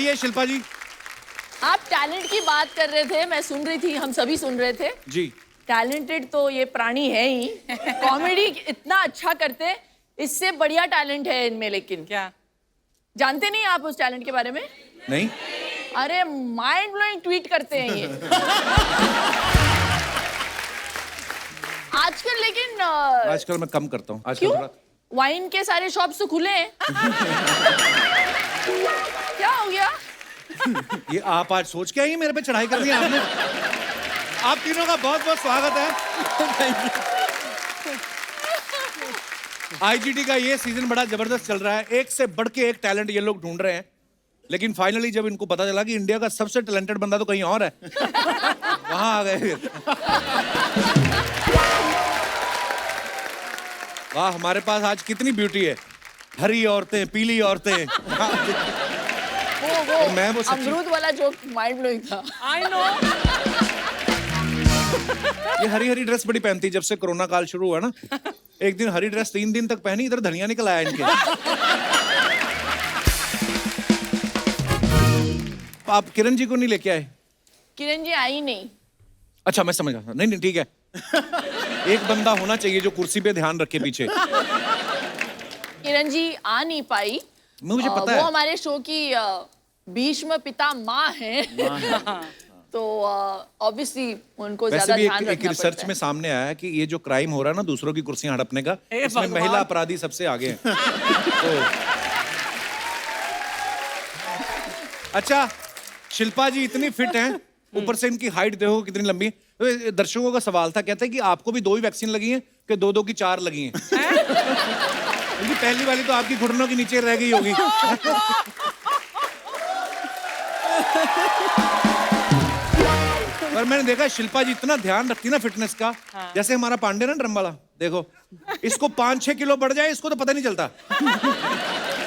आइए शिल्पा जी। आप टैलेंट की बात कर रहे थे, मैं सुन रही थी, हम सभी सुन रहे थे जी। टैलेंटेड तो ये प्राणी है ही, कॉमेडी इतना अच्छा करते, इससे बढ़िया टैलेंट है इनमें। लेकिन क्या जानते नहीं आप उस टैलेंट के बारे में? नहीं। अरे माइंड ब्लोइंग ट्वीट करते हैं ये। आजकल लेकिन आजकल मैं कम करता हूँ आजकल क्यों? थोड़ा। वाइन के सारे शॉप्स तो खुले हैं। क्या हो गया? ये आप आज सोच के आई मेरे पे चढ़ाई कर दी आपने। आप तीनों का बहुत बहुत स्वागत है। आईजीटी का ये सीजन बड़ा जबरदस्त चल रहा है, एक से बढ़ के एक टैलेंट ये लोग ढूंढ रहे हैं, लेकिन फाइनली जब इनको पता चला कि इंडिया का सबसे टैलेंटेड बंदा तो कहीं और है, वहां आ गए फिर। वाह, हमारे पास आज कितनी ब्यूटी है, हरी औरतें, पीली औरतें। वो मैं वो अमरूद वाला जोक माइंड ब्लोइंग था। I know. ये हरी हरी ड्रेस बड़ी पहनती जब से कोरोना काल शुरू हुआ ना। एक दिन हरी ड्रेस 3 दिन तक पहनी, इधर धनिया निकल आया इनके। आप किरण जी को नहीं लेके आए? किरण जी आई नहीं। अच्छा मैं समझ गया। नहीं नहीं ठीक है। एक बंदा होना चाहिए जो कुर्सी पे ध्यान रखे पीछे। किरण जी आ नहीं पाई। मुझे पता वो है। हमारे शो की भीष्म पिता माँ है। तो ऑब्वियसली उनको वैसे ज्यादा भी ध्यान एक रखना रिसर्च पड़ता में है। सामने आया है कि ये जो क्राइम हो रहा है ना दूसरों की कुर्सियां हड़पने का, इसमें भगवान। महिला अपराधी सबसे आगे हैं। तो अच्छा, शिल्पा जी इतनी फिट हैं, ऊपर से इनकी हाइट देखो कितनी लंबी है। तो दर्शकों का सवाल था, कहते हैं कि आपको भी 2 ही वैक्सीन लगी हैं कि 2-2 की 4 लगी हैं? क्योंकि पहली वाली तो आपकी घुटनों के नीचे रह गई होगी। पर मैंने देखा शिल्पा जी इतना ध्यान रखती ना फिटनेस का। जैसे हमारा पांडे ना ड्रम वाला, देखो इसको 5-6 किलो बढ़ जाए इसको तो पता नहीं चलता।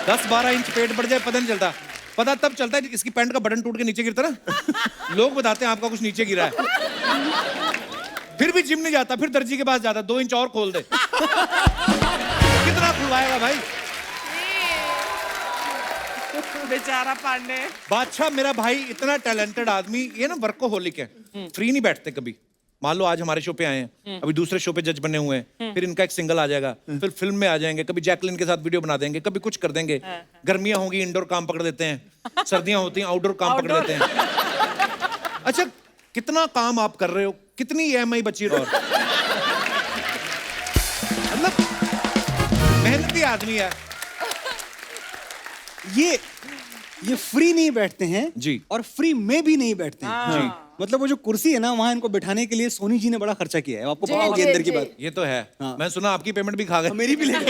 10-12 इंच पेट बढ़ जाए पता नहीं चलता। पता तब चलता है इसकी पैंट का बटन टूट के नीचे गिरता ना, लोग बताते हैं आपका कुछ नीचे गिरा है। फिर भी जिम नहीं जाता, फिर दर्जी के पास जाता, 2 इंच और खोल दे। कितना खुलवाएगा भाई बेचारा पांडे। बादशाह मेरा भाई इतना टैलेंटेड आदमी, ये ना वर्कोहोलिक है, फ्री नहीं बैठते कभी। मान लो आज हमारे शो पे आए हैं, अभी दूसरे शो पे जज बने हुए हैं, फिर इनका एक सिंगल आ जाएगा, फिर फिल्म में आ जाएंगे, कभी जैकलिन के साथ वीडियो बना देंगे, कभी कुछ कर देंगे। गर्मियां होंगी इंडोर काम पकड़ लेते हैं, सर्दियां होती हैं आउटडोर काम पकड़ लेते हैं। अच्छा कितना काम आप कर रहे हो, कितनी ईएमआई बची और मतलब मेहनती आदमी है ये फ्री नहीं बैठते हैं जी, और फ्री में भी नहीं बैठते हैं जी। मतलब वो जो कुर्सी है ना, वहां इनको बिठाने के लिए सोनी जी ने बड़ा खर्चा किया है। आपको जी, पता होगी जी, अंदर की जी। बात। ये तो है। हाँ। मैं सुना आपकी पेमेंट भी खा गए। मेरी भी ले गए।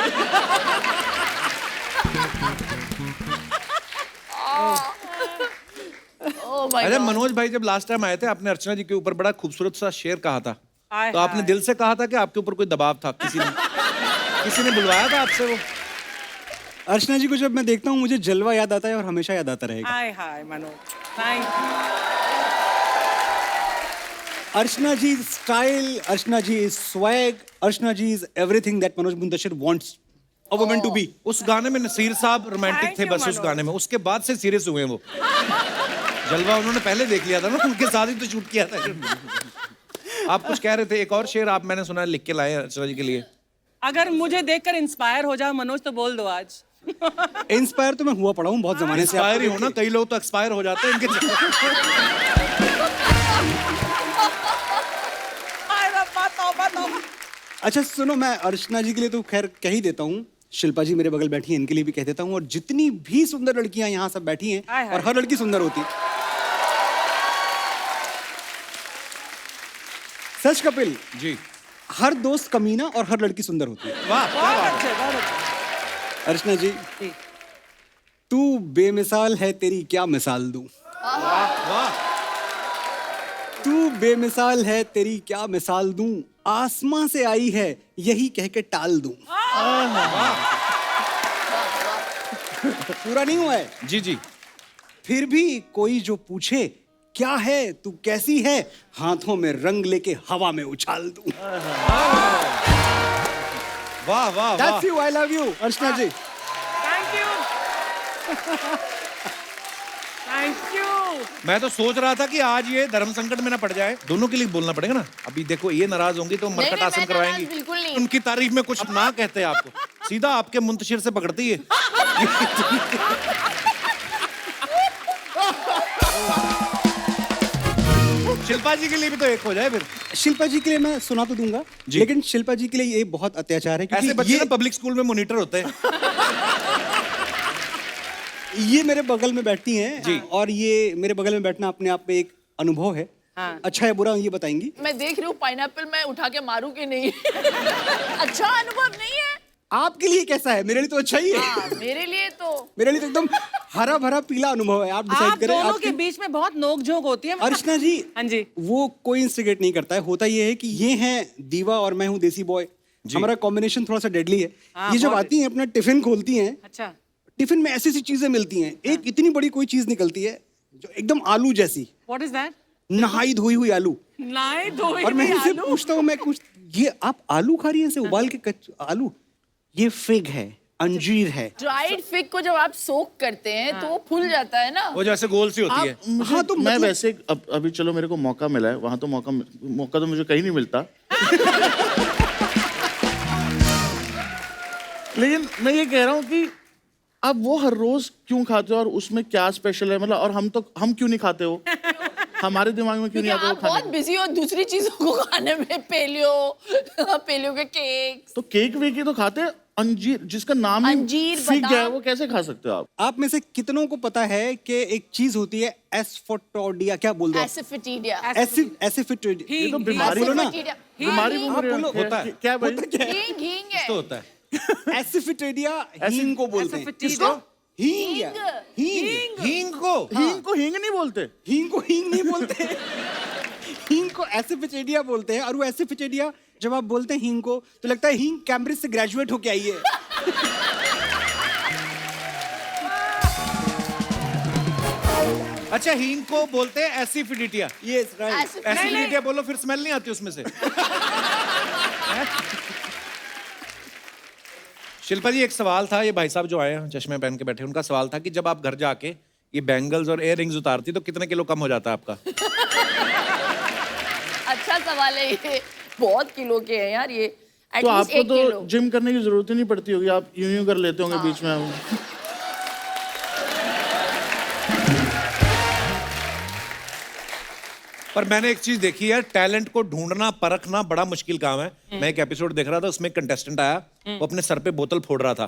Oh my अरे God. मनोज भाई जब लास्ट टाइम आए थे आपने अर्चना जी के ऊपर बड़ा खूबसूरत सा शेर कहा था, हाय तो आपने हाय। दिल से कहा था कि आपके ऊपर कोई दबाव था? किसी ने बुलवाया था आपसे वो? अर्चना जी को जब मैं देखता हूँ मुझे जलवा याद आता है और हमेशा याद आता रहेगा। Hi hi Manoj, thank you. Archana ji style, Archana ji swag, Archana ji is everything that Manoj Muntashir wants a woman to be. उस गाने में नसीर साहब रोमांटिक Thank थे you, बस उस मनोज। गाने में, उसके बाद से सीरियस हुए हैं वो। जलवा उन्होंने पहले देख लिया था ना, उनके साथ ही तो शूट किया था। आप कुछ कह रहे थे, एक और शेर आप मैंने सुना लिख के लाए अर्चना जी के लिए। अगर मुझे देखकर इंस्पायर हो जाओ मनोज तो बोल दो आज। इंस्पायर तो मैं हुआ पड़ा हूँ बहुत जमाने से। एक्सपायर ही होना, कई लोग तो एक्सपायर हो जाते हैं इनके हाय रब्बा, तौबा तौबा। अच्छा सुनो, मैं अर्चना जी के लिए तो खैर कह ही देता हूँ, शिल्पा जी मेरे बगल बैठी हैं इनके लिए भी कह देता हूँ, और जितनी भी सुंदर लड़कियां यहाँ सब बैठी हैं, हाय हाय। और हर लड़की सुंदर होती है। सच कपिल, जी। हर दोस्त कमीना और हर लड़की सुंदर होती है। वाह क्या बहुत बात अच्छे, बहुत अच्छे। अर्चना जी, जी। तू बेमिसाल है तेरी क्या मिसाल दूं, है, वाह। तू बेमिसाल है तेरी क्या मिसाल दूं, आसमां से आई है यही कह के टाल दूं। पूरा नहीं हुआ है। जी जी। फिर भी कोई जो पूछे क्या है तू कैसी है, हाथों में रंग लेके हवा में उछाल दूं। वाह वाह वाह। That's you, I love you, Archana ji. Thank you. Thank you. मैं तो सोच रहा था कि आज ये धर्म संकट में ना पड़ जाए। दोनों के लिए बोलना पड़ेगा ना। अभी देखो ये नाराज होंगी तो मरकट नहीं, आसन मैं करवाएंगी। नाराज बिल्कुल नहीं। उनकी तारीफ में कुछ ना कहते आपको, सीधा आपके मुंतशिर से पकड़ती है। शिल्पा जी के लिए भी तो एक हो जाए फिर। शिल्पा जी के लिए मैं सुना तो दूंगा, लेकिन शिल्पा जी के लिए ये बहुत अत्याचार है ऐसे क्योंकि बच्चे ना पब्लिक स्कूल में मॉनिटर होते हैं। ये मेरे बगल में बैठती हैं जी। और ये मेरे बगल में बैठना अपने आप में एक अनुभव है। हाँ। अच्छा है बुरा ये बताएंगी। मैं देख रही हूँ पाइनएप्पल मैं उठा के मारूं कि नहीं। अच्छा अनुभव नहीं है। आपके लिए कैसा है? मेरे लिए तो अच्छा ही है। हाँ, मेरे लिए तो मेरे लिए तो एकदम हरा भरा पीला अनुभव है। आप डिसाइड आप करें। दोनों आपकी- के बीच में बहुत नोक-झोंक होती है। अर्चना जी, हाँ जी। वो कोई इंस्टिगेट नहीं करता है। होता ये है कि ये हैं दीवा और मैं हूँ देसी बॉय। हमारा कॉम्बिनेशन थोड़ा सा डेडली है। हाँ, ये जब बहुत आती हैं अपना टिफिन खोलती हैं, अच्छा। टिफिन में ऐसी ऐसी चीजें मिलती हैं। एक इतनी बड़ी कोई चीज निकलती है जो एकदम आलू जैसी, व्हाट इज दैट? नहाई धोई हुई आलू। नहीं धोई और मैं हुई इनसे आलू। पूछता हूँ, मैं कुछ ये आप आलू खा रही हैं ऐसे उबाल के आलू? ये फिग है, अंजीर है। ड्राइड फिग को जब आप सोक करते हैं तो वो फूल जाता है ना। वो जैसे गोल सी होती है। हाँ, तो मैं मतलब- वैसे अभी चलो मेरे को मौका मिला है, वहां तो मौका तो मुझे कहीं नहीं मिलता। लेकिन मैं ये कह रहा हूँ कि आप वो हर रोज क्यों खाते हो और उसमें क्या स्पेशल है, मतलब, और हम क्यों नहीं खाते हो? हमारे दिमाग में क्यों क्योंकि नहीं आता वो आप बहुत खाने? बिजी हो दूसरी चीजों को खाने में। पेलियो के केक। तो केक वेक ही तो खाते हैं। अंजीर जिसका नाम ही अंजीर, फिग है, बादाम। वो कैसे खा सकते हो आप? आप में से कितनों को पता है कि एक चीज होती है एस्फोटोडिया, क्या बोल दो? एसिफिटीडिया। एसिफिटिडिया। ये तो बीमारी बोलो ना। बीमारी हींग, बोल रहे हो। बोलो, होता है। क्या भाई? हींग हींग है। तो होता है। एसिफिटिडिया हींग को बोलते हैं। एसिफिटिडिया। हींग या- हींग हींग को हींग को हींग नहीं बोलते। हींग को हींग नहीं बोलते। हींग को एसिफिटिडिया बोलते हैं। और वो एसिफिटिडिया जब आप बोलते हैं हींग को तो लगता है हींग कैम्ब्रिज से ग्रेजुएट होके आई है। अच्छा, हींग को बोलते हैं एसिडिटिया। Yes right. एसिडिटिया बोलो फिर स्मेल नहीं आती उसमें से। शिल्पा जी, एक सवाल था। ये भाई साहब जो आए हैं चश्मे पहन के बैठे, उनका सवाल था कि जब आप घर जाके ये बैंगल्स और इयर रिंग्स उतारती तो कितने किलो कम हो जाता है आपका? अच्छा सवाल है ये। बहुत किलो के हैं यार ये। तो एटलीस्ट आपको 1 तो किलो। जिम करने की जरूरत ही नहीं पड़ती होगी, आप यूं कर लेते होंगे बीच में। पर मैंने एक चीज देखी है, टैलेंट को ढूंढना परखना बड़ा मुश्किल काम है। मैं एक एपिसोड देख रहा था, उसमें एक कंटेस्टेंट आया, वो अपने सर पे बोतल फोड़ रहा था।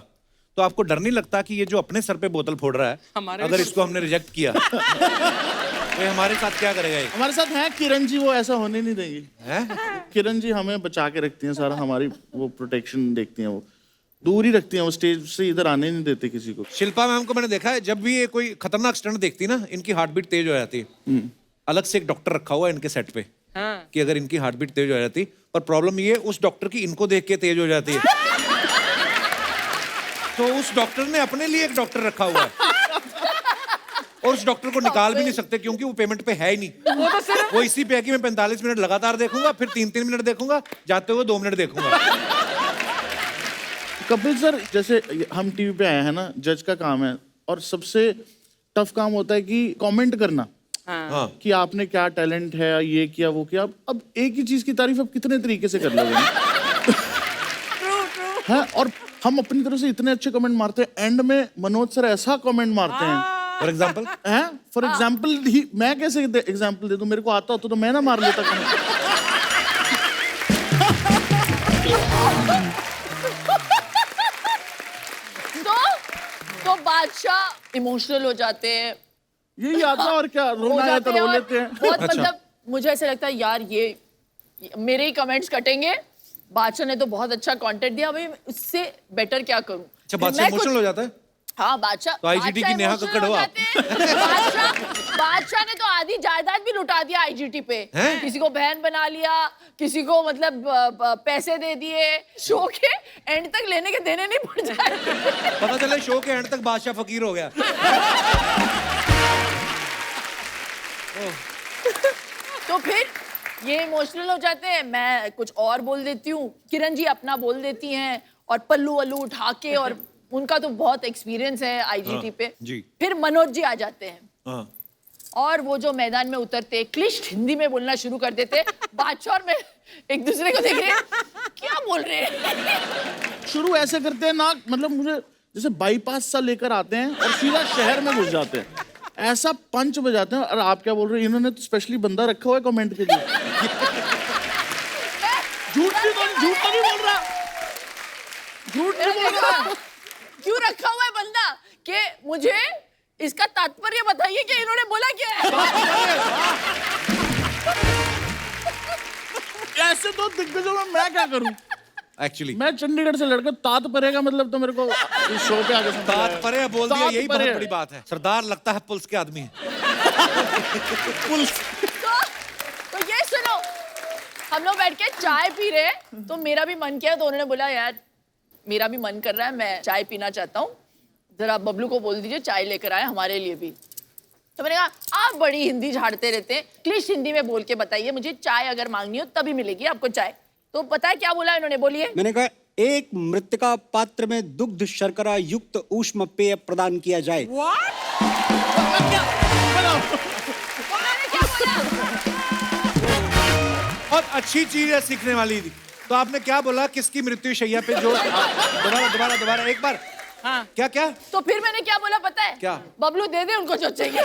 तो आपको डर नहीं लगता कि ये जो अपने सर पे बोतल फोड़ रहा है, अगर इसको हमने रिजेक्ट किया तो ये हमारे साथ क्या करेगा? ये हमारे साथ हैं किरण जी, वो ऐसा होने नहीं देंगी। हैं? किरण जी हमें बचा के रखती हैं, सारा हमारी वो प्रोटेक्शन देखती हैं, वो दूर ही रखती हैं, वो स्टेज से इधर आने नहीं देते किसी को। शिल्पा मैम को मैंने देखा है, जब भी ये कोई खतरनाक स्टंट देखती है ना, इनकी हार्ट बीट तेज हो जाती है। अलग से एक डॉक्टर रखा हुआ है इनके सेट पे हाँ। कि अगर इनकी हार्ट बीट तेज हो जाती, पर प्रॉब्लम ये उस डॉक्टर की इनको देख के तेज हो जाती है। तो उस डॉक्टर ने अपने लिए एक डॉक्टर रखा हुआ है और उस डॉक्टर को निकाल भी नहीं सकते क्योंकि वो पेमेंट पे है ही नहीं। वो इसी पे है कि मैं 45 मिनट लगातार देखूंगा, फिर 3-3 मिनट देखूंगा, जाते हुए 2 मिनट देखूंगा। कपिल सर, जैसे हम टीवी पे आए हैं ना, जज का काम है और सबसे टफ काम होता है कि कमेंट करना। हाँ। कि आपने क्या टैलेंट है, ये किया वो किया। अब एक ही चीज की तारीफ आप कितने तरीके से कर लोगे? हाँ, और हम अपनी तरफ से इतने अच्छे कमेंट मारते हैं, एंड में मनोज सर ऐसा कमेंट मारते हैं। फॉर एग्जाम्पल हैं? फॉर एग्जाम्पल ही मैं कैसे एग्जाम्पल दे दूं? मेरे को आता होता तो मैं ना मार लेता कमेंट। तो बादशाह इमोशनल हो जाते हैं। यही आता और क्या, हो रोना आया तो जाते हैं रो और लेते हैं। बहुत अच्छा। मतलब मुझे ऐसा लगता है यार ये मेरे ही कमेंट्स कटेंगे। बादशाह ने तो बहुत अच्छा कंटेंट दिया, भाई इससे बेटर क्या करूं? अच्छा, बादशाह मैं कुछ- इमोशनल हो जाता है। हाँ बादशाह तो IGT की नेहा emotional कक्कड़ हो हो आप। जाते हैं। बादशाह ने तो आधी जायदाद भी लुटा दिया IGT पे। हैं? किसी को बहन बना लिया, किसी को मतलब पैसे दे दिए। शो के एंड तक लेने के देने नहीं पड़ जाए। पता चले शो के एंड तक बादशाह फकीर हो गया। तो फिर ये इमोशनल हो जाते हैं, मैं कुछ और बोल देती हूँ, किरण जी अपना बोल देती हैं और पल्लू वल्लू उठा के, और उनका तो बहुत एक्सपीरियंस है IGT पे। जी। फिर मनोज जी आ जाते हैं। हाँ। और वो जो मैदान में उतरते क्लिष्ट हिंदी में बोलना शुरू कर देते, बादशाह और मैं एक दूसरे को देख रहे हैं, क्या बोल रहे हैं। शुरू ऐसे करते हैं ना, मतलब मुझे जैसे बाईपास सा लेकर आते हैं और सीधा शहर में घुस जाते हैं, ऐसा पंच बजाते हैं। और आप क्या बोल रहे हैं, इन्होंने तो स्पेशली बंदा रखा हुआ है कमेंट के लिए। झूठ तो नहीं बोल रहा, झूठ नहीं बोल रहा। क्यों रखा हुआ है बंदा कि मुझे इसका तात्पर्य बताइए कि इन्होंने बोला क्या है। ऐसे तो दिग्गजों में मैं क्या करूं। एक्चुअली मैं चंडीगढ़ से लड़कर तात परेगा मतलब, तो मेरे को इस शो पे आगे तात परे बोल दिया, तात यही बहुत परे। बड़ी बात है। सरदार लगता है पुलिस के आदमी है। पुलिस। तो ये सुनो, हम लोग बैठ के चाय पी रहे हैं, तो मेरा भी मन किया, तो उन्होंने बोला यार मेरा भी मन कर रहा है, मैं चाय पीना चाहता हूँ, जरा बबलू को बोल दीजिए चाय लेकर आए हमारे लिए भी। तो मैंने कहा आप बड़ी हिंदी झाड़ते रहते हैं, क्लिष्ट हिंदी में बोल के बताइए, मुझे चाय अगर मांगनी हो तभी मिलेगी आपको चाय। तो पता है क्या बोला इन्होंने, बोलिए। मैंने कहा एक मृतिका पात्र में दुग्ध शर्करा युक्त ऊष्म पेय प्रदान किया जाए। बहुत अच्छी चीज है, सीखने वाली थी। तो आपने क्या बोला, किसकी मृत्यु शैया पे जो दोबारा एक बार। हाँ। क्या तो फिर मैंने क्या बोला पता है, क्या? बबलू दे दे उनको जो चाहिए।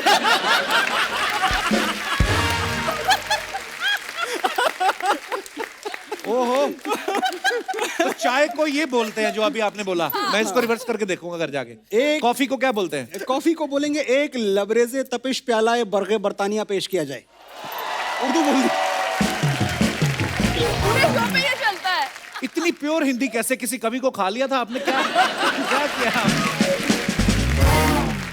ओहो। तो चाय को ये बोलते हैं जो अभी आपने बोला। मैं इसको रिवर्स करके देखूंगा घर जाके। कॉफी को क्या बोलते हैं? कॉफी को बोलेंगे एक लबरेज़े तपिश प्याला बरगे बर्तानिया पेश किया जाए। उर्दू बोल। पूरे शो पे ये चलता है। इतनी प्योर हिंदी कैसे, किसी कवि को खा लिया था आपने? क्या किया?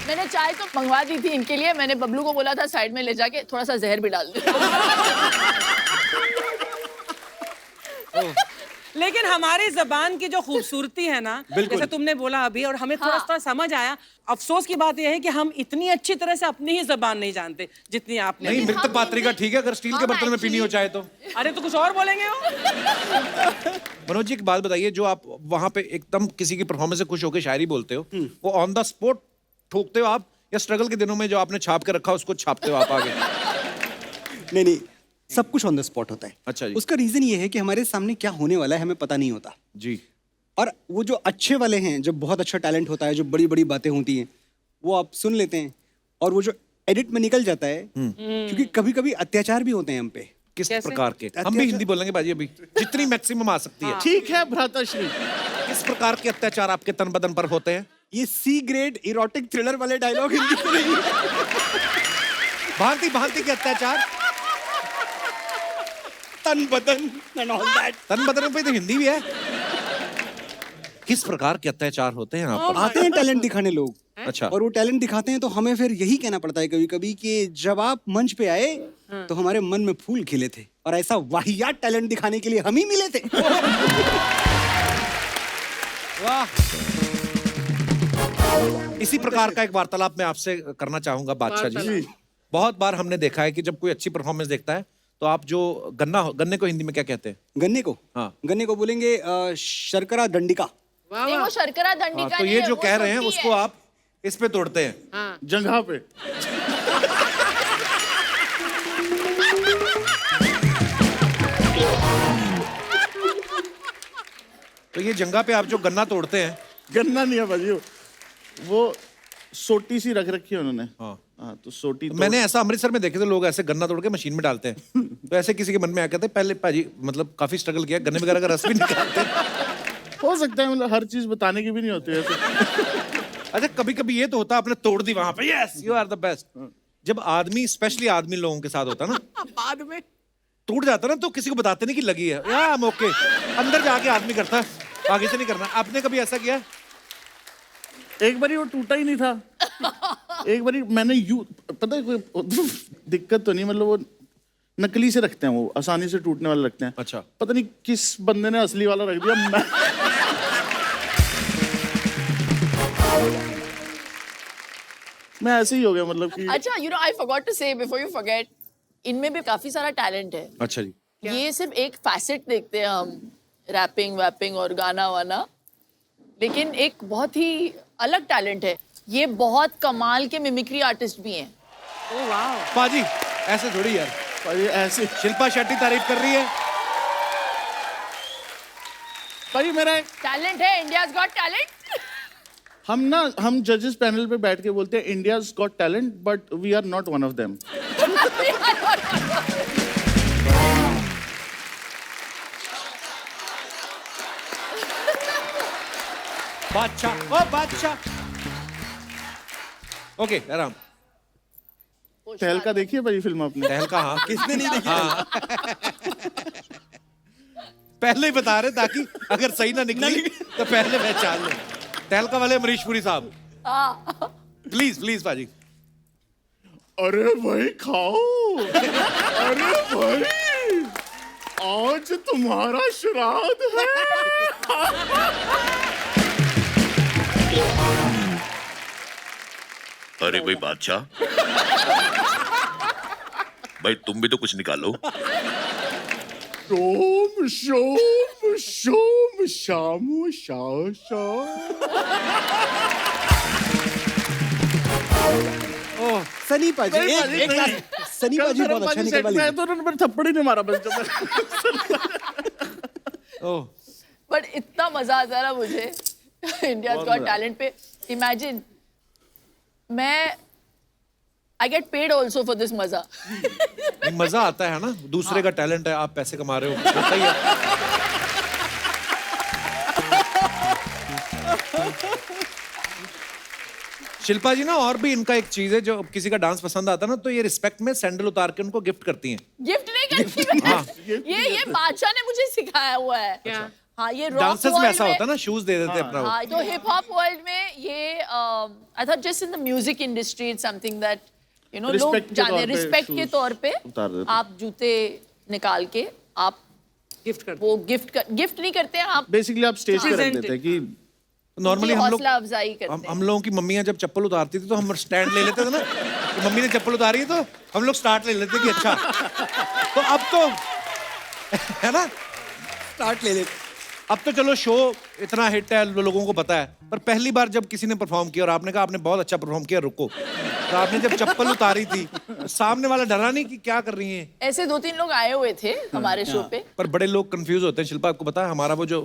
मैंने चाय तो मंगवा दी थी इनके लिए, मैंने बबलू को बोला था साइड में ले जाके थोड़ा सा जहर भी डाल दे। लेकिन हमारी जबान की जो खूबसूरती है ना, जैसे तुमने बोला अभी, और हमें थोड़ा सा समझ आया। अफसोस की बात यह है कि हम इतनी अच्छी तरह से अपनी ही जबान नहीं जानते जितनी आपने। नहीं, मृत पात्री का ठीक है, अगर स्टील के बर्तन में पीनी हो चाहे तो। अरे तो कुछ और बोलेंगे वो। मनोज जी एक बात बताइए, जो आप वहां पे एकदम किसी की परफॉर्मेंस से खुश होकर शायरी बोलते हो, वो ऑन द स्पॉट ठोकते हो आप, या स्ट्रगल के दिनों में जो आपने छाप के रखा उसको छापते हो आप आगे? नहीं, सब कुछ ऑन द स्पॉट होता है। अच्छा जी। उसका रीजन ये है कि हमारे सामने क्या होने वाला है हमें पता नहीं होता जी। और वो जो अच्छे वाले हैं, जब बहुत अच्छा टैलेंट होता है, जो बड़ी बड़ी बातें होती हैं, वो आप सुन लेते हैं, और वो जो एडिट में निकल जाता है, क्योंकि कभी कभी अत्याचार भी होते हैं हम पे। किस प्रकार के? हम भी हिंदी बोलेंगे बाजी अभी, जितनी मैक्सिमम आ सकती है। ठीक है भ्राताश्री। किस प्रकार के अत्याचार आपके तन बदन पर होते हैं? ये सी ग्रेड इरोटिक थ्रिलर वाले डायलॉग हिंदी में नहीं है। भांति भांति के अत्याचार, तन बदन and all that। तन बदन पे तो हिंदी भी है। किस प्रकार के अत्याचार होते हैं यहाँ पर? आते हैं टैलेंट दिखाने लोग, अच्छा। और वो टैलेंट दिखाते हैं, तो हमें फिर यही कहना पड़ता है कभी कभी कि जब आप मंच पे आए तो हमारे मन में फूल खिले थे, और ऐसा वाहियात टैलेंट दिखाने के लिए हम ही मिले थे। वाह। इसी प्रकार का एक वार्तालाप मैं आपसे करना चाहूंगा बादशाह जी। बहुत बार हमने देखा है कि जब कोई अच्छी परफॉर्मेंस देखता है तो आप जो गन्ने को हिंदी में क्या कहते हैं? गन्ने को? हाँ। गन्ने को बोलेंगे शर्करा दंडिका। नहीं, वो शर्करा दंडी का तो नहीं ये है, जो वो कह रहे हैं छोटी उसको है। आप इस पे तोड़ते हैं। जगह पे। तो ये जंगा पे आप जो गन्ना तोड़ते हैं, गन्ना नहीं है भाजी, वो सोटी सी रख रखी है उन्होंने। हाँ। हाँ, तो सोटी मैंने ऐसा अमृतसर में देखे थे, लोग ऐसे गन्ना तोड़ के मशीन में डालते हैं। तो ऐसे किसी के मन में आया कहते पहले भाजी मतलब काफी स्ट्रगल किया, गन्ने वगैरह का रस भी निकालते हैं। हो सकता है, मतलब हर चीज बताने की भी नहीं होती ऐसे। अच्छा, कभी कभी ये तो होता है आपने तोड़ दी वहां पे, yes you are the best. जब आदमी, स्पेशली आदमी लोगों के साथ होता है ना, बाद में टूट जाता है ना, तो किसी को बताते नहीं कि लगी है, या मौके अंदर जाके आदमी करता है, आगे से नहीं करना। आपने कभी ऐसा किया? एक बारी वो टूटा ही नहीं था। एक बारी मैंने पता है कोई दिक्कत तो नहीं, मतलब वो नकली से रखते हैं, वो आसानी से टूटने वाले रखते हैं। अच्छा। पता नहीं किस बंदे ने असली वाला रख दिया। मैं ऐसे ही हो गया, मतलब कि अच्छा, you know I forgot to say before you forget, इनमें भी काफी सारा टैलेंट है। अच्छा जी। ये सिर्फ एक फैसेट देखते हैं हम, रैपिंग वैपिंग और गाना वाना, लेकिन एक बहुत ही अलग टैलेंट है। ये बहुत कमाल के मिमिक्री आर्टिस्ट भी हैं। ओह वाह। पाजी ऐसे थोड़ी यार, भाई ऐसे शिल्पा शेट्टी तारीफ कर रही है। भाई मेरा टैलेंट है, इंडियाज गॉट टैलेंट। हम जजेस पैनल पे बैठ के बोलते हैं India's got talent but we are not one of them. Badshah, ओ बादशाह। ओके आराम। तहलका देखिए भाई फिल्म आपने? तहलका, हाँ किसने नहीं देखा? पहले ही बता रहे ताकि अगर सही ना निकली तो पहले पहचान लो। तहलका वाले अमरीश पुरी साहब, प्लीज प्लीज पाजी। अरे भाई खाओ, अरे भाई आज तुम्हारा श्राद्ध है। अरे भाई बादशाह, भाई तुम भी तो कुछ निकालो। शोम शोम शोम शामो शाह शाह। ओह सनी पाजी, एक सनी पाजी बहुत अच्छा निकलवा मैं लिया। तो उन्होंने मेरे थप्पड़ ही नहीं मारा बस जब ओह बट इतना मजा आता है ना मुझे इंडियाज गॉट टैलेंट पे। इमेजिन मैं I get paid also for this मजा। नहीं, मजा आता है ना, दूसरे का टैलेंट है, आप पैसे कमा रहे हो, होता ही है। शिल्पा जी ना, और भी इनका एक चीज है, जो किसी का डांस पसंद आता है ना तो ये रिस्पेक्ट में सैंडल उतार के उनको गिफ्ट करती हैं। गिफ्ट नहीं करती मैं। ये बादशाह ने मुझे सिखाया हुआ है। क्या? हाँ, ये रॉक डांसर्स में वर्ल्ड ऐसा होता है ना, शूज दे देते हैं अपना वो। हाँ, तो हिप हॉप वर्ल्ड में ये I thought just in the music industry it's something that you know लोग Respect के जाने तौर पे रिस्पेक्ट के shoes तौर पे उतार देते हैं। आप जूते निकाल के आप गिफ्ट कर वो गिफ्ट नहीं करते हैं आप, बेसिकली आप स्टेज पे रख Present देते हैं कि नॉर्मली हम लोग, हौसला अफजाई करते हैं। हम लोगों की मम्मियां जब चप्पल उतारती थी तो हम स्टैंड ले लेते थे ना कि मम्मी ने चप्पल उतारी है तो हम लोग स्टार्ट ले लेते कि अच्छा। तो अब तो है ना, स्टार्ट ले लेते। अब तो चलो शो इतना हिट है, लोगों को पता है, पर पहली बार जब किसी ने परफॉर्म किया और आपने कहा आपने बहुत अच्छा परफॉर्म किया, रुको, तो आपने जब चप्पल उतारी थी तो सामने वाला डरा नहीं कि क्या कर रही हैं? ऐसे 2-3 लोग आए हुए थे हमारे शो पे। पर बड़े लोग कंफ्यूज होते हैं। शिल्पा आपको पता है, हमारा वो जो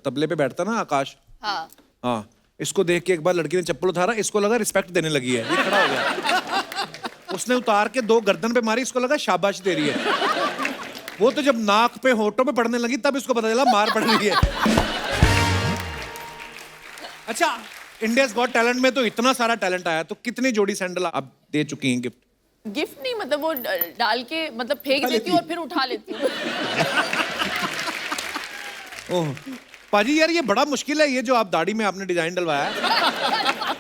तबले पे बैठता ना आकाश, हाँ, हाँ, इसको देख के एक बार लड़की ने चप्पल उतारा, इसको लगा रिस्पेक्ट देने लगी है, ये खड़ा हो गया। उसने उतार के 2 गर्दन पे मारी, इसको लगा शाबाश दे रही है। वो तो जब नाक पे होठों पे पड़ने लगी तब इसको पता चला मार पड़ रही है। अच्छा, इंडियाज गॉट टैलेंट में तो इतना सारा टैलेंट आया, तो कितनी जोड़ी सैंडल आप दे चुकी हैं गिफ्ट? गिफ्ट नहीं, मतलब वो डाल के मतलब फेंक देती हूँ और फिर उठा लेती हूँ। ओह पाजी यार, ये बड़ा मुश्किल है, ये जो आप दाढ़ी में आपने डिजाइन डलवाया है।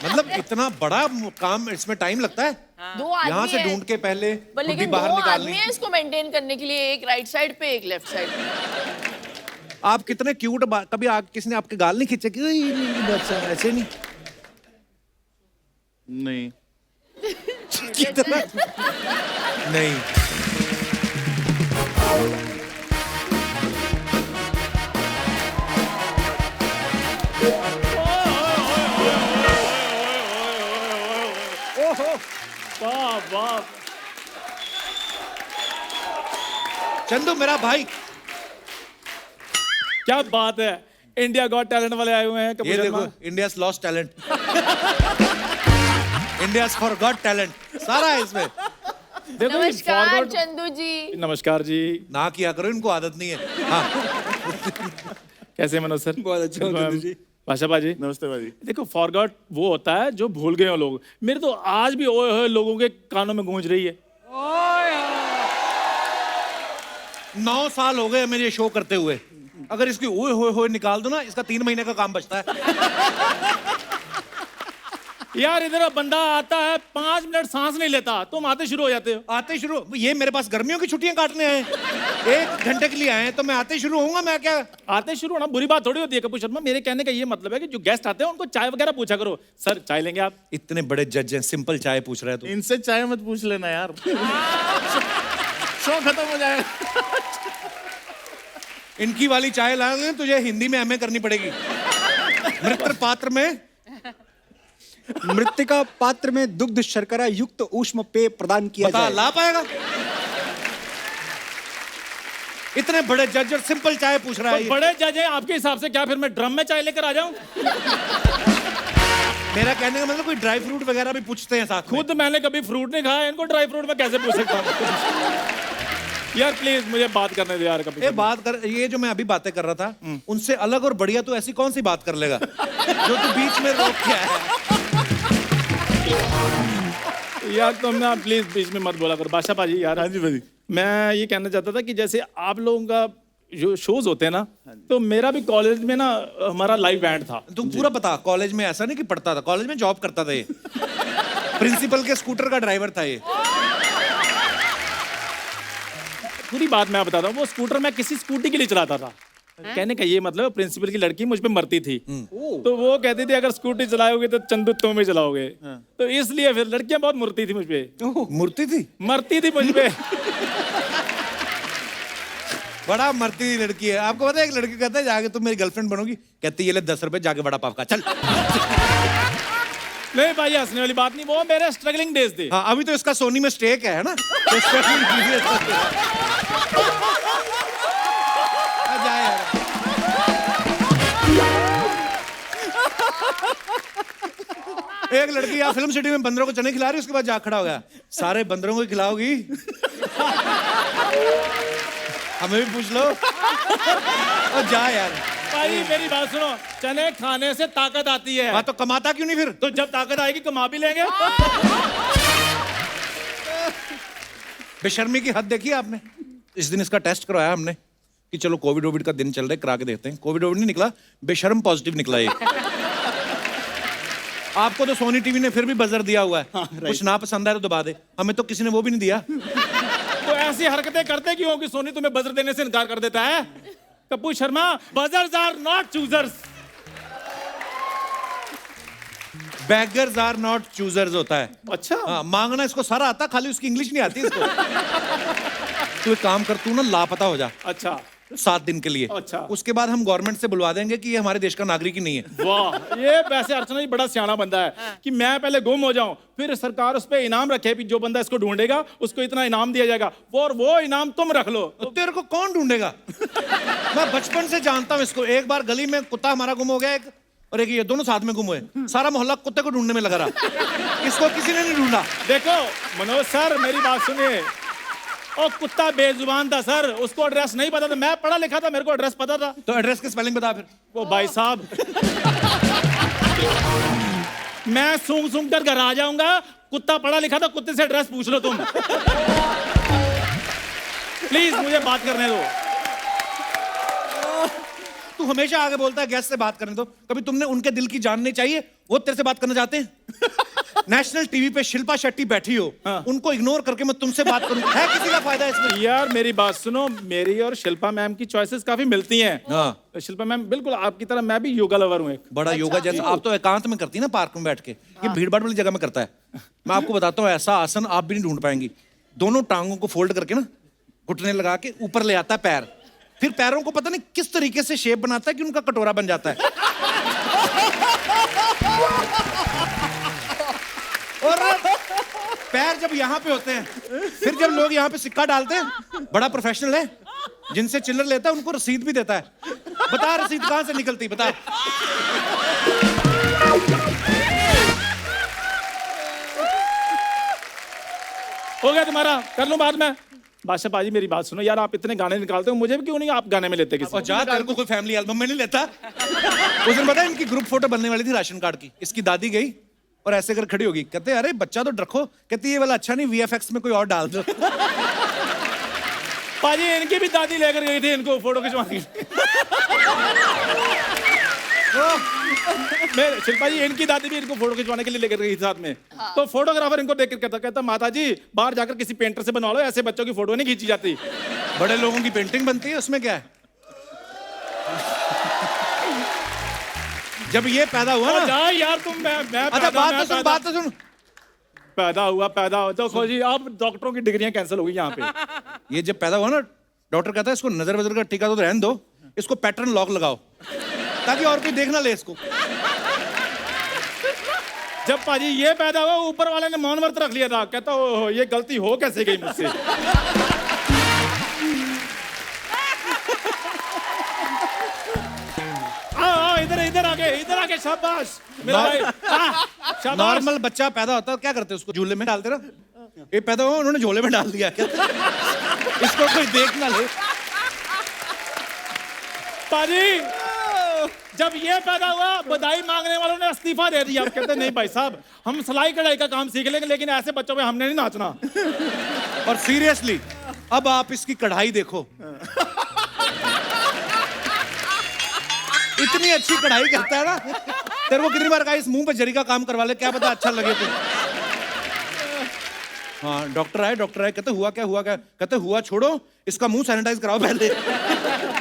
मतलब इतना बड़ा काम, इसमें टाइम लगता है। 2 आदमी यहाँ से है। ढूंढ के पहले पर बुड्ढी लेकिन बाहर 2 निकालनी। आदमी है इसको मेंटेन करने के लिए, एक राइट साइड पे एक लेफ्ट साइड पे। आप कितने क्यूट, कभी किसी ने आपके गाल नहीं खींचे कि "ओए, ये बच्चा", ऐसे नहीं? नहीं कितना नहीं। वाह वाह। चंदू मेरा भाई, क्या बात है, इंडिया गॉट टैलेंट वाले आए हुए हैं। ये कपूर देखो, Sharma. India's lost talent, India's forgot talent, सारा है इसमें। देखो ये नमस्कार forward- चंदू जी। नमस्कार जी, ना किया करो, इनको आदत नहीं है। हाँ, कैसे मनोज सर? बहुत अच्छा हो चंदू जी। भाषा बाजी, नमस्ते भाजी। देखो फॉरगॉट वो होता है जो भूल गए हो लोग। मेरे तो आज भी ओए होए लोगों के कानों में गूंज रही है। 9 साल हो गए हमें ये शो करते हुए, अगर इसकी ओए होए होए निकाल दो ना, इसका 3 महीने का काम बचता है। यार इधर बंदा आता है 5 मिनट सांस नहीं लेता, तुम आते शुरू हो जाते हो। आते शुरू, ये मेरे पास गर्मियों की छुट्टियां काटने आए हैं, 1 घंटे के लिए आए हैं, तो मैं आते शुरू होऊंगा, मैं क्या? आते शुरू होना बुरी बात थोड़ी होती है कपूर शर्मा। मेरे कहने का ये मतलब है कि जो गेस्ट आते हैं उनको चाय वगैरह पूछा करो। सर चाय लेंगे आप? इतने बड़े जज हैं, सिंपल चाय पूछ रहे हैं तो। इनसे चाय मत पूछ लेना यार। शो खत्म हो जाएगा। इनकी वाली चाय लाने तुझे हिंदी में एमए करनी पड़ेगी। मृत्र पात्र में मृत्तिका पात्र में दुग्ध शर्करा युक्त ऊष्म पेय प्रदान किया बता जाए। ला पाएगा? इतने बड़े जज और सिंपल चाय पूछ रहा है तो ये। बड़े जज हैं आपके हिसाब से, क्या फिर मैं ड्रम में चाय लेकर आ जाऊं? मेरा कहने का मतलब कोई ड्राई फ्रूट वगैरह भी पूछते हैं साथ में। खुद मैंने कभी फ्रूट नहीं खाया, इनको ड्राई फ्रूट में कैसे पूछ सकता हूँ? यार प्लीज मुझे बात करने दे यार कभी। ये बात कर, ये जो मैं अभी बातें कर रहा था उनसे अलग और बढ़िया तू ऐसी कौन सी बात कर लेगा जो तू बीच में रोक के आया है? यार तुम ना प्लीज बीच में मत बोला करो बादशाह पाजी यार। हाँ जी भाई। मैं ये कहना चाहता था कि जैसे आप लोगों का जो शोज होते हैं ना, तो मेरा भी कॉलेज में ना हमारा लाइव बैंड था। तुम पूरा बता। कॉलेज में ऐसा नहीं कि पढ़ता था, कॉलेज में जॉब करता था ये। प्रिंसिपल के स्कूटर का ड्राइवर था ये। पूरी बात मैं बताता हूँ। वो स्कूटर मैं किसी स्कूटी के लिए चलाता था। कहने का ये मतलब प्रिंसिपल की लड़की मुझ पे मरती थी, तो वो कहती थी अगर स्कूटी चलाओगे तो चंदू तुम ही चलाओगे। तो इसलिए फिर लड़कियां बहुत मरती थी मुझ पे, मूर्ति थी, मरती थी मुझ पे। बड़ा मरती हुई लड़की है। आपको पता है एक लड़की कहता है जाके तुम मेरी गर्लफ्रेंड बनोगी, कहती है ये ले 10 रुपए जाके बड़ा पाव खा चल। नहीं भाई हंसने वाली बात नहीं, वो मेरे स्ट्रगलिंग डेज थे। हाँ अभी तो इसका सोनी में स्टेक है ना। तो struggling period है। जा यार। एक लड़की यहाँ फिल्म सिटी में बंदरों को चने खिला रही, उसके बाद जा खड़ा हो गया, सारे बंदरों को खिलाओगी? हमें भी पूछ लो। और जा यार। भाई मेरी बात सुनो, चने खाने से ताकत आती है। हाँ तो कमाता क्यों नहीं फिर? तो जब ताकत आएगी कमा भी लेंगे। बेशर्मी की हद देखी आपने। इस दिन इसका टेस्ट करवाया हमने कि चलो कोविड वोविड का दिन चल रहा है, करा के देखते हैं। कोविड वोविड नहीं निकला, बेशर्म पॉजिटिव निकला ये। आपको तो सोनी टीवी ने फिर भी बजर दिया हुआ है। कुछ ना पसंद आए तो दबा दे, हमें तो किसी ने वो भी नहीं दिया। तो ऐसी हरकतें करते क्यों कि सोनी तुम्हें बजर देने से इनकार कर देता है? Kapoor Sharma, beggars are not choosers. Beggars are not choosers होता है। अच्छा हाँ, मांगना इसको सारा आता, खाली उसकी इंग्लिश नहीं आती इसको। तू एक काम कर, तू ना लापता हो जा अच्छा 7 दिन के लिए। अच्छा। उसके बाद हम गवर्नमेंट से बुलवा देंगे कि ये हमारे देश का नागरिक ही नहीं है। वाह, ये वैसे अर्चना जी बड़ा सियाना बंदा है कि मैं पहले गुम हो जाऊं, फिर सरकार उस पे इनाम रखे कि जो बंदा इसको ढूंढेगा उसको इतना इनाम दिया जाएगा, और वो इनाम तुम रख लो। तो तेरे को कौन ढूंढेगा? मैं बचपन से जानता हूँ इसको। एक बार गली में कुत्ता हमारा गुम हो गया, एक और एक ये, दोनों साथ में गुम हुए। सारा मोहल्ला कुत्ते को ढूंढने में लगा रहा, इसको किसी ने नहीं ढूंढा। देखो मनोज सर मेरी बात सुनिए, और कुत्ता बेजुबान था सर, उसको एड्रेस नहीं पता था। मैं पढ़ा लिखा था, मेरे को एड्रेस पता था। तो एड्रेस की स्पेलिंग बता फिर। वो भाई साहब मैं सूंघ सूंघ कर घर आ जाऊंगा, कुत्ता पढ़ा लिखा था, कुत्ते से एड्रेस पूछ लो तुम। प्लीज मुझे बात करने दो। तू हमेशा आगे बोलता है गेस्ट से बात करने दो, कभी तुमने उनके दिल की जाननी चाहिए, वो तेरे से बात करना चाहते हैं। नेशनल टीवी पे शिल्पा शेट्टी बैठी हो, उनको इग्नोर करके मैं तुमसे बात करूं, है किसी का फायदा इसमें? यार मेरी बात सुनो, मेरी और शिल्पा मैम की चॉइसेस काफी मिलती हैं। हाँ। तो शिल्पा मैम बिल्कुल आपकी तरह मैं भी योगा लवर हूँ एक। बड़ा योगा जैसा आप तो एकांत में करती है ना, पार्क में बैठ के। ये भीड़ भाड़ वाली जगह में करता है। मैं आपको बताता हूँ, ऐसा आसन आप भी नहीं ढूंढ पाएंगी। दोनों टांगों को फोल्ड करके ना, घुटने लगा के ऊपर ले आता है पैर, फिर पैरों को पता नहीं किस तरीके से शेप बनाता है कि उनका कटोरा बन जाता है। और पैर जब यहाँ पे होते हैं, फिर जब लोग यहाँ पे सिक्का डालते हैं, बड़ा प्रोफेशनल है, जिनसे चिल्लर लेता है उनको रसीद भी देता है। बता रसीद कहाँ से निकलती, बता। हो गया तुम्हारा, कर लूं बाद में। बादशाह पाजी मेरी बात सुनो यार, आप इतने गाने निकालते हो, मुझे भी क्यों नहीं आप गाने में लेते किसी? और जा, तेरे को कोई फैमिली एल्बम में नहीं लेता। उस दिन पता है इनकी ग्रुप फोटो बनने वाली थी राशन कार्ड की। इसकी दादी गई और ऐसे कर खड़ी होगी, कहते अरे बच्चा तो रखो, कहती ये वाला अच्छा नहीं, VFX में कोई और डाल दो। पाजी इनकी भी दादी लेकर गई थी इनको फोटो खिंचवाने। मैं शिल्पा जी, इनकी दादी भी इनको फोटो खिंचवाने के लिए लेकर गई थी साथ में। तो फोटोग्राफर इनको देख कर कहता माता जी बाहर जाकर किसी पेंटर से बनवा लो, ऐसे बच्चों की फोटो नहीं खींची जाती। बड़े लोगों की पेंटिंग बनती है, उसमें क्या है? जब ये पैदा हुआ ना, जा यार तुम, मैं अच्छा बात तो सुन, बात तो सुन। पैदा हुआ देखो जी, अब डॉक्टरों की डिग्रियां कैंसिल हो गई यहाँ पे। ये जब पैदा हुआ ना, डॉक्टर कहता है इसको नजर वजर का टीका तो रहने दो, इसको पैटर्न लॉक लगाओ ताकि और कोई देख ना ले इसको। जब पाजी ये पैदा हुआ ऊपर वाले ने मौन व्रत रख लिया था, कहता ओहो ये गलती हो कैसे गई मुझसे। आओ इधर आके शाबाश मेरा भाई, शाबाश। नॉर्मल बच्चा पैदा होता है क्या करते हैं उसको झूले में डालते ना, ये पैदा हुआ उन्होंने झोले में डाल दिया क्या इसको कोई देख ना ले। पाजी जब ये पैदा हुआ बधाई मांगने वालों ने इस्तीफा दे दिया। कहते नहीं भाई साहब हम सिलाई कढ़ाई का काम सीख लेंगे लेकिन ऐसे बच्चों में हमने नहीं नाचना। और सीरियसली अब आप इसकी कढ़ाई देखो, इतनी अच्छी कढ़ाई करता है ना, तेरे को कितनी बार कहा इस मुंह पे जरी का काम करवा ले, क्या पता अच्छा लगे तो। हाँ डॉक्टर आए कहते हुआ क्या कहते हुआ छोड़ो इसका मुंह सैनिटाइज कराओ पहले।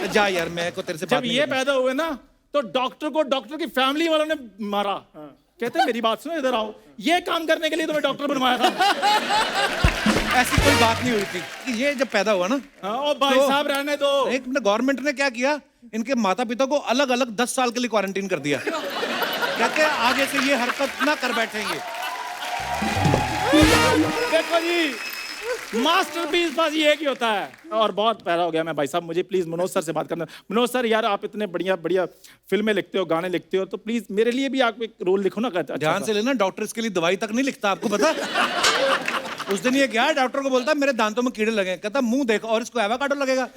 जा यार मैं को तेरे से बात जब नहीं ये करनी। पैदा हुए ना तो डॉक्टर को डॉक्टर की फैमिली वालों ने मारा। कहते मेरी बात सुनो इधर आओ, ये काम करने के लिए तुम्हें डॉक्टर बनवाया था। ऐसी कोई बात नहीं हुई थी कि ये जब पैदा हुआ ना, हाँ, ओ भाई तो साहब रहने दो। एक मिनट गवर्नमेंट ने क्या किया, इनके माता पिता को अलग अलग 10 साल के लिए क्वारंटीन कर दिया। कहते हैं आगे से ये हरकत ना कर बैठेंगे। देखो जी मास्टरपीस बस ये एक ही होता है। और बहुत पैदा हो गया मैं भाई साहब, मुझे प्लीज मनोज सर से बात करना। मनोज सर यार आप इतने बढ़िया फिल्में लिखते हो, गाने लिखते हो, तो प्लीज मेरे लिए भी आप एक रोल लिखो ना। अच्छा ध्यान से लेना, डॉक्टर इसके लिए दवाई तक नहीं लिखता, आपको पता। उस दिन ये क्या डॉक्टर को बोलता मेरे दांतों में कीड़े लगे, कहता मुंह देखो और इसको एवोकाडो लगेगा।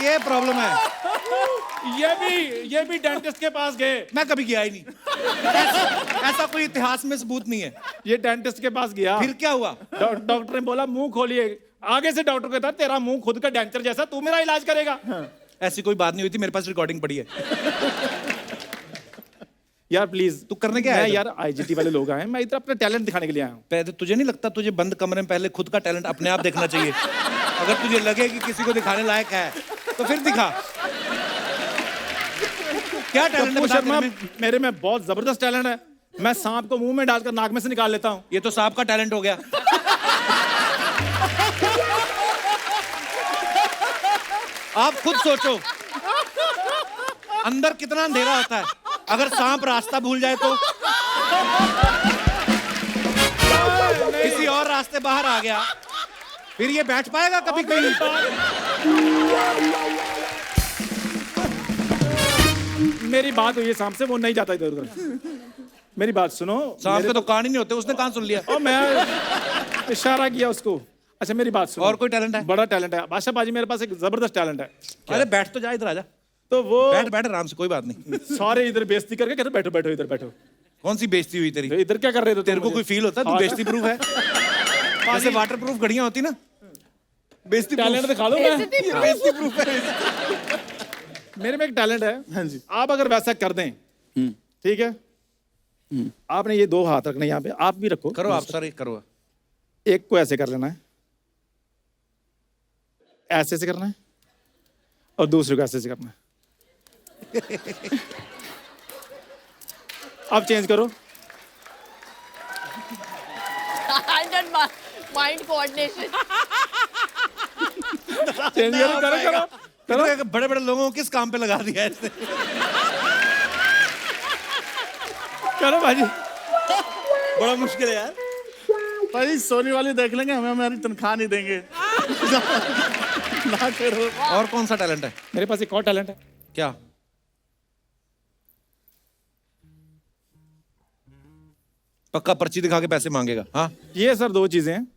ये प्रॉब्लम है। ये भी डेंटिस्ट के पास गए। मैं कभी गया ही नहीं, ऐसा कोई इतिहास में सबूत नहीं है। ये डेंटिस्ट के पास गया, फिर क्या हुआ? डॉक्टर ने बोला मुंह खोलिए। आगे से डॉक्टर कहता तेरा मुंह खुद का डेंचर जैसा, तू मेरा इलाज करेगा। ऐसी कोई बात नहीं हुई थी, मेरे पास रिकॉर्डिंग पड़ी है। यार प्लीज तू करने क्या आया था? यार आईजीटी वाले लोग आए, मैं इधर अपना टैलेंट दिखाने के लिए आया हूँ। पहले तुझे नहीं लगता तुझे बंद कमरे में पहले खुद का टैलेंट अपने आप देखना चाहिए? अगर तुझे लगे कि किसी को दिखाने लायक है तो फिर दिखा। क्या टैलेंट है बता शर्मा तेरे में? मेरे में बहुत जबरदस्त टैलेंट है। मैं सांप को मुंह में डालकर नाक में से निकाल लेता हूँ। ये तो सांप का टैलेंट हो गया। आप खुद सोचो अंदर कितना अंधेरा होता है, अगर सांप रास्ता भूल जाए तो किसी और रास्ते बाहर आ गया, फिर ये बैठ पाएगा कभी कहीं? मेरी बात हुई है सांप से, वो नहीं जाता इधर उधर। मेरी बात सुनो। सांप के तो कान ही नहीं होते, उसने कान सुन लिया। और मैं इशारा किया उसको। अच्छा मेरी बात सुनो। और कोई टैलेंट है? बड़ा टैलेंट है बादशाह बाजी, मेरे पास एक जबरदस्त टैलेंट है। अरे बैठ तो जा, इधर आजा। तो वो बैठ आराम से, कोई बात नहीं। सारे इधर बेइज्जती करके कहते बैठो बैठो इधर बैठो। कौन सी बेइज्जती हुई तेरी? तो इधर क्या कर रहे थे? तेरे को कोई फील होता है तू बेइज्जती प्रूफ है? जैसे वाटर प्रूफ घड़ियां होती ना, बेइज्जती टैलेंट दिखा दो। मैं बेइज्जती प्रूफ है। मेरे में एक टैलेंट है। हाँ जी। आप अगर वैसा कर दें, ठीक है, आपने ये दो हाथ रखने यहाँ पे, आप भी रखो। करो आप सर, एक करो। एक को ऐसे कर लेना है, ऐसे से करना है, और दूसरे को ऐसे से करना है। अब चेंज करो। Mind coordination. चेंज करो करो करो करो। बड़े बड़े लोगों को किस काम पे लगा दिया है इसने? करो भाजी। बड़ा मुश्किल है यार। भाई सोनी वाली देख लेंगे, हमें हमारी तनख्वाह नहीं देंगे। ना करो। और कौन सा टैलेंट है? मेरे पास एक और टैलेंट है। क्या? पक्का पर्ची दिखा के पैसे मांगेगा? हाँ ये सर दो चीजें हैं।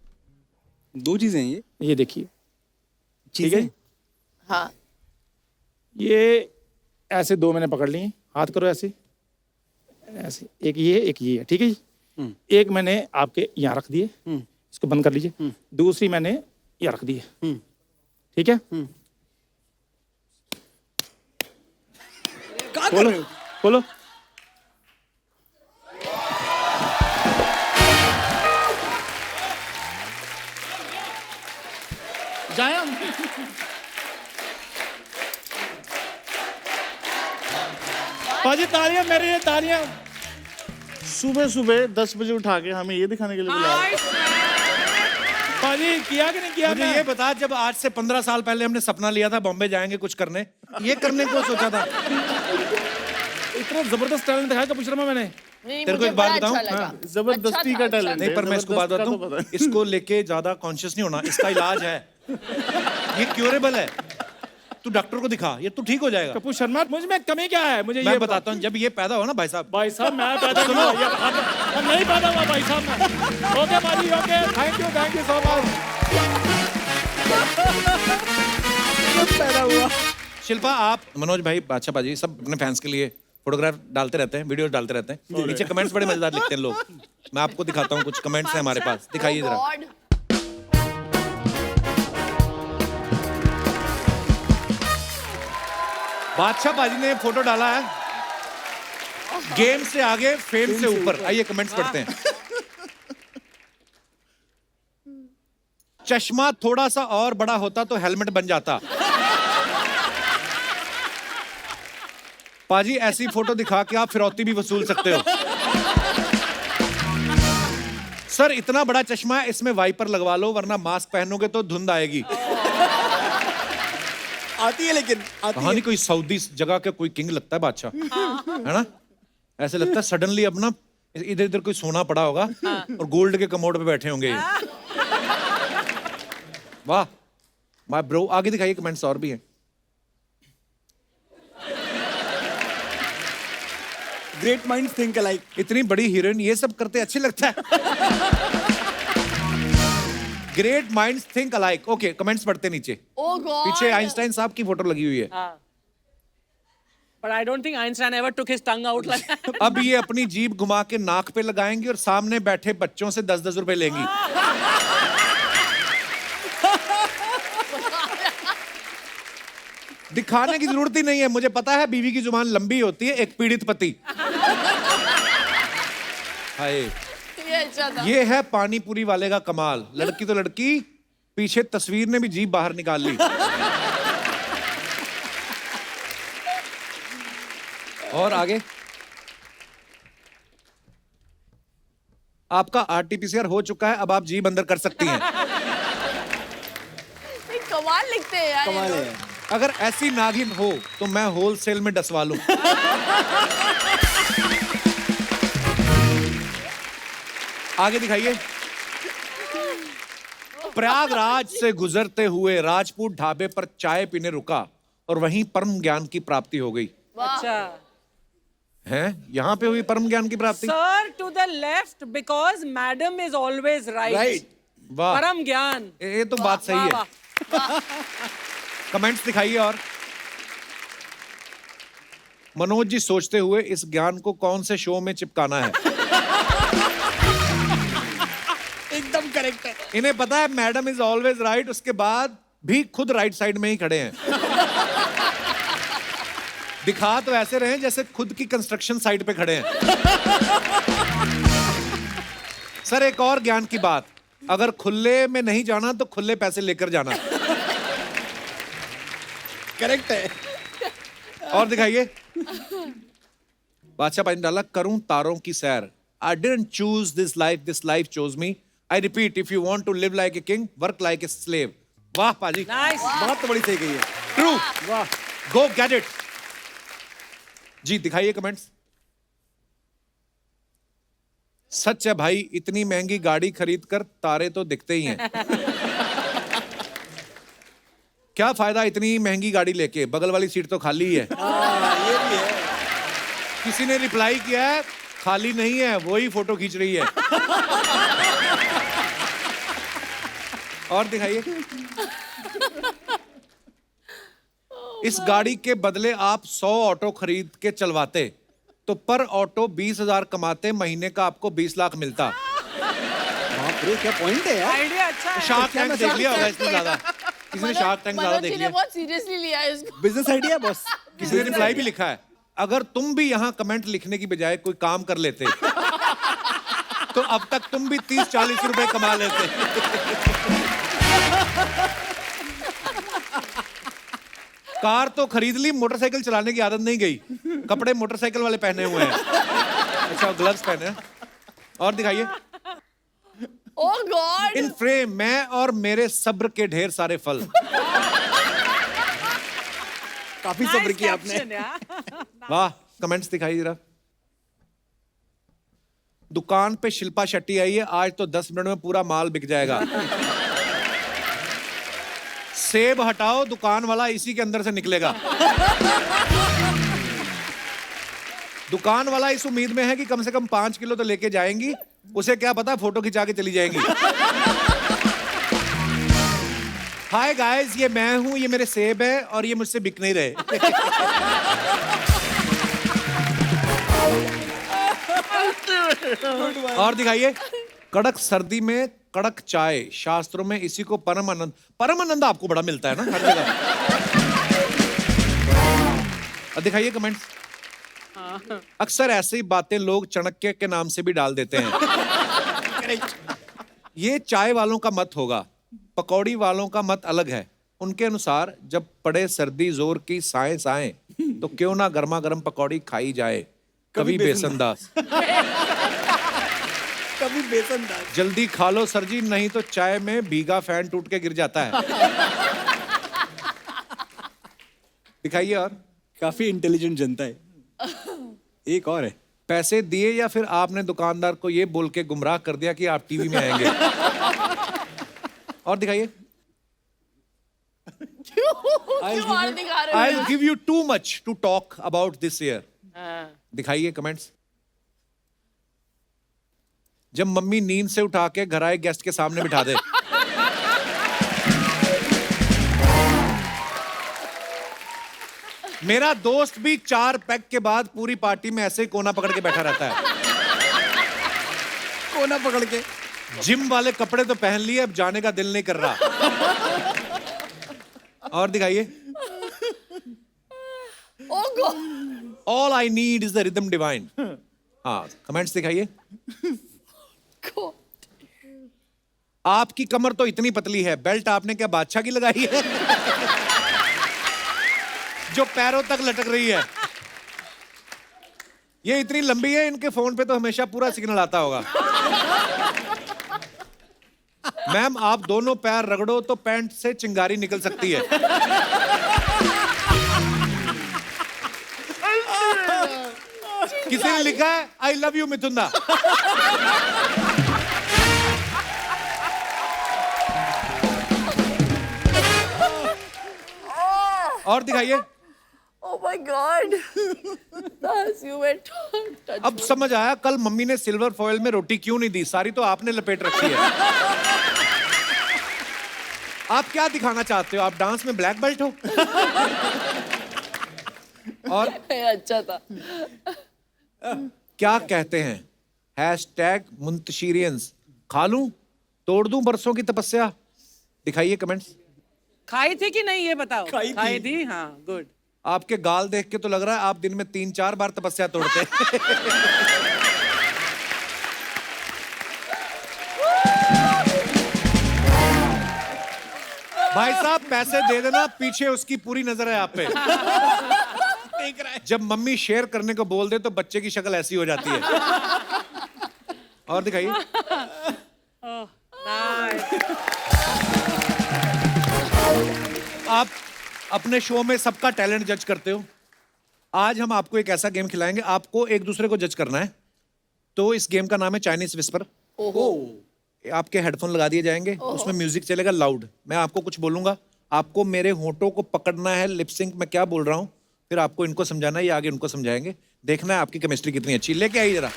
दो चीजें हैं ये देखिए, ठीक है। हाँ ये ऐसे दो मैंने पकड़ लिए, हाथ करो ऐसे ऐसे, एक ये है, ठीक है जी। एक मैंने आपके यहाँ रख दिए, इसको बंद कर लीजिए। दूसरी मैंने यहाँ रख दी है, ठीक है। खोलो खोलो। जाए हम। बाजी तालियां मेरे लिए, तालियां। सुबह सुबह 10 बजे उठा के हमें ये दिखाने के लिए बुलाया। पाजी किया कि नहीं किया? मुझे ये बता, जब आज से 15 साल पहले हमने सपना लिया था बॉम्बे जाएंगे कुछ करने, ये करने को सोचा था? इतना जबरदस्त टैलेंट दिखाया कपिल शर्मा मैंने। नहीं, तेरे को मुझे एक बात बड़ा बताऊं? अच्छा लगा। जबरदस्ती अच्छा का था, टैलेंट अच्छा नहीं, पर मैं इसको बात जबरदस्त का तो बताता पता हूँ, इसको लेके ज्यादा कॉन्शियस नहीं होना, इसका इलाज है, ये क्योरेबल है। तू डॉक्टर को दिखा, ये तू ठीक हो जाएगा। कपिल शर्मा मुझ में कमी क्या है? मुझे मैं ये बताता हूँ, जब ये पैदा हो ना भाई साहब, भाई साहब मैं पैदा नहीं हुआ, अब नहीं पैदा हुआ भाई साहब मैं। ओके पाजी, okay, thank you so much. पैदा हुआ। शिल्पा, आप, मनोज भाई, बादशाह पाजी, सब अपने फैंस के लिए फोटोग्राफ डालते रहते हैं, वीडियोस डालते रहते हैं, नीचे कमेंट्स बड़े मजेदार लिखते हैं लोग। मैं आपको दिखाता हूँ, कुछ कमेंट्स हैं हमारे पास, दिखाइए Oh जरा। God. बादशाह पाजी ने फोटो डाला है, गेम से आगे फेम से ऊपर। आइए कमेंट्स पढ़ते हैं। चश्मा थोड़ा सा और बड़ा होता तो हेलमेट बन जाता। पाजी, ऐसी फोटो दिखा के आप फिरौती भी वसूल सकते हो। सर, इतना बड़ा चश्मा है, इसमें वाइपर लगवा लो, वरना मास्क पहनोगे तो धुंध आएगी। आती है, लेकिन आती है। कहानी कोई सऊदी जगह का कोई किंग लगता है बादशाह, है ना? ऐसे लगता है सडनली अपना इधर इधर कोई सोना पड़ा होगा और गोल्ड के कमोड पे बैठे होंगे ये। वाह माय ब्रो। आगे दिखाइए, कमेंट्स और भी हैं। Great minds think alike. इतनी बड़ी हीरोइन ये सब करते अच्छे लगता है। Great minds think alike. Okay, comments पढ़ते नीचे। Oh God. पीछे आइंस्टाइन साहब की फोटो लगी हुई है। But I don't think Einstein ever took his tongue out like that. अब ये अपनी जीभ घुमा के नाक पे लगाएंगी और सामने बैठे बच्चों से 10-10 रुपए लेंगी। दिखाने की जरूरत ही नहीं है, मुझे पता है बीवी की जुबान लंबी होती है, एक पीड़ित पति। हाय, ये अच्छा था। ये है पानी पूरी वाले का कमाल। लड़की तो लड़की, पीछे तस्वीर ने भी जीभ बाहर निकाल ली। और आगे, आपका आरटीपीसीआर हो चुका है, अब आप जीभ अंदर कर सकती हैं। ये कमाल लिखते हैं यार ये कमाल लोग। है। अगर ऐसी नागिन हो तो मैं होलसेल में डसवा लूं। आगे दिखाइए। प्रयागराज से गुजरते हुए राजपूत ढाबे पर चाय पीने रुका और वहीं परम ज्ञान की प्राप्ति हो गई। अच्छा। हैं? यहाँ पे हुई परम ज्ञान की प्राप्ति? Sir, to the left because madam is always right. Right. वाह, परम ज्ञान। ये तो बात सही वाह, है। वाह। कमेंट्स दिखाइए। और मनोज जी सोचते हुए, इस ज्ञान को कौन से शो में चिपकाना है? एकदम करेक्ट है। इन्हें पता है मैडम इज ऑलवेज राइट, उसके बाद भी खुद राइट साइड में ही खड़े हैं। दिखा तो ऐसे रहे जैसे खुद की कंस्ट्रक्शन साइट पे खड़े हैं। सर, एक और ज्ञान की बात, अगर खुले में नहीं जाना तो खुले पैसे लेकर जाना। करेक्ट है। और दिखाइए। बादशाह पानी डाला, करूं तारों की सैर। I didn't choose this life chose me. I repeat, if you want to live like a king, work like a slave. वाह पाजी, Nice. बात तो बड़ी सही कही है। ट्रू। वाह, गो गेट इट। जी दिखाइए कमेंट्स। सच है भाई, इतनी महंगी गाड़ी खरीद कर तारे तो दिखते ही हैं। क्या फायदा इतनी महंगी गाड़ी लेके, बगल वाली सीट तो खाली ही है। ये भी है। किसी ने रिप्लाई किया है, खाली नहीं है, वही फोटो खींच रही है। और दिखाइए। इस गाड़ी के बदले आप 100 ऑटो खरीद के चलवाते तो पर ऑटो 20,000 कमाते, महीने का आपको 20 लाख मिलता। बाप रे, क्या पॉइंट है यार। आइडिया अच्छा है। शार्क टैंक देख लिया होगा इसने ज्यादा, किसी ने शार्क टैंक ज्यादा मनोज देख जी ने लिया। बहुत सीरियसली लिया है इसको। Business idea boss. किसी ने रिप्लाई भी लिखा है, अगर तुम भी यहाँ कमेंट लिखने की बजाय कोई काम कर लेते तो अब तक तुम भी 30-40 रुपए कमा लेते। कार तो खरीद ली, मोटरसाइकिल चलाने की आदत नहीं गई, कपड़े मोटरसाइकिल वाले पहने हुए हैं। अच्छा, ग्लव्स पहने हैं। और दिखाइए। ओह गॉड इन फ्रेम मैं और मेरे सब्र के ढेर सारे फल। काफी सब्र Nice किया आपने। caption, यार। वाह, कमेंट्स दिखाई जरा। दुकान पे शिल्पा शेट्टी आई है, आज तो 10 मिनट में पूरा माल बिक जाएगा। सेब हटाओ, दुकान वाला इसी के अंदर से निकलेगा। दुकान वाला इस उम्मीद में है कि कम से कम 5 किलो तो लेके जाएंगी, उसे क्या पता फोटो खिंचा के चली जाएंगी। हाय गाइस, ये मैं हूं, ये मेरे सेब है और ये मुझसे बिक नहीं रहे। और दिखाइए, कड़क सर्दी में कड़क चाय, शास्त्रों में इसी को परम आनंद। परम आनंद आपको बड़ा मिलता है ना हर जगह। और दिखाइए कमेंट्स। अक्सर ऐसी बातें लोग चाणक्य के नाम से भी डाल देते हैं। ये चाय वालों का मत होगा, पकौड़ी वालों का मत अलग है। उनके अनुसार जब पड़े सर्दी जोर की साएं साएं, तो क्यों ना गर्मा गर्म पकौड़ी खाई जाए। कभी बेसनदास। कभी बेसन दाल। जल्दी खा लो सर जी, नहीं तो चाय में भीगा फैन टूट के गिर जाता है। दिखाइए। और काफी इंटेलिजेंट जनता है। एक और है। पैसे दिए या फिर आपने दुकानदार को ये बोल के गुमराह कर दिया कि आप टीवी में आएंगे। और दिखाइए। क्यों और दिखा रहे हो आई यार? Give you too much to talk about this year. हाँ। दिखाइए कमेंट्स। जब मम्मी नींद से उठा के घर आए गेस्ट के सामने बिठा दे। मेरा दोस्त भी 4 पैक के बाद पूरी पार्टी में ऐसे ही कोना पकड़ के बैठा रहता है। कोना पकड़ के। जिम वाले कपड़े तो पहन लिए, अब जाने का दिल नहीं कर रहा। और दिखाइए। Oh god all I need is the rhythm divine. हाँ, कमेंट्स दिखाइए। आपकी कमर तो इतनी पतली है, बेल्ट आपने क्या बादशाह की लगाई है? जो पैरों तक लटक रही है। ये इतनी लंबी है, इनके फोन पे तो हमेशा पूरा सिग्नल आता होगा। मैम, आप दोनों पैर रगड़ो तो पैंट से चिंगारी निकल सकती है। किसी ने लिखा है आई लव यू मिथुंदा। और दिखाइए। Oh my God you went touch. अब समझ आया कल मम्मी ने सिल्वर फॉइल में रोटी क्यों नहीं दी, सारी तो आपने लपेट रखी है। आप क्या दिखाना चाहते हो? आप डांस में ब्लैक बेल्ट हो? और अच्छा था। क्या कहते हैं? हैशटैग मुंतशिरियंस। खा लूं, तोड़ दूं बरसों की तपस्या। दिखाइए कमेंट्स। खाई थी कि नहीं ये बताओ। खाई थी। हाँ, गुड। आपके गाल देख के तो लग रहा है आप दिन में 3-4 बार तपस्या तोड़ते हैं। भाई साहब, पैसे दे देना, पीछे उसकी पूरी नजर है आप पे। देख रहा है। जब मम्मी शेयर करने को बोल दे तो बच्चे की शक्ल ऐसी हो जाती है। और दिखाइए। आप अपने शो में सबका टैलेंट जज करते हो। आज हम आपको एक ऐसा गेम खिलाएंगे, आपको एक दूसरे को जज करना है। तो इस गेम का नाम है चाइनीज विस्पर। आपके हेडफोन लगा दिए जाएंगे, उसमें म्यूजिक चलेगा लाउड। मैं आपको कुछ बोलूंगा, आपको मेरे होठों को पकड़ना है, लिपसिंक मैं क्या बोल रहा हूं, फिर आपको इनको समझाना है, ये आगे उनको समझाएंगे। देखना है आपकी केमिस्ट्री कितनी अच्छी। लेके आइए जरा।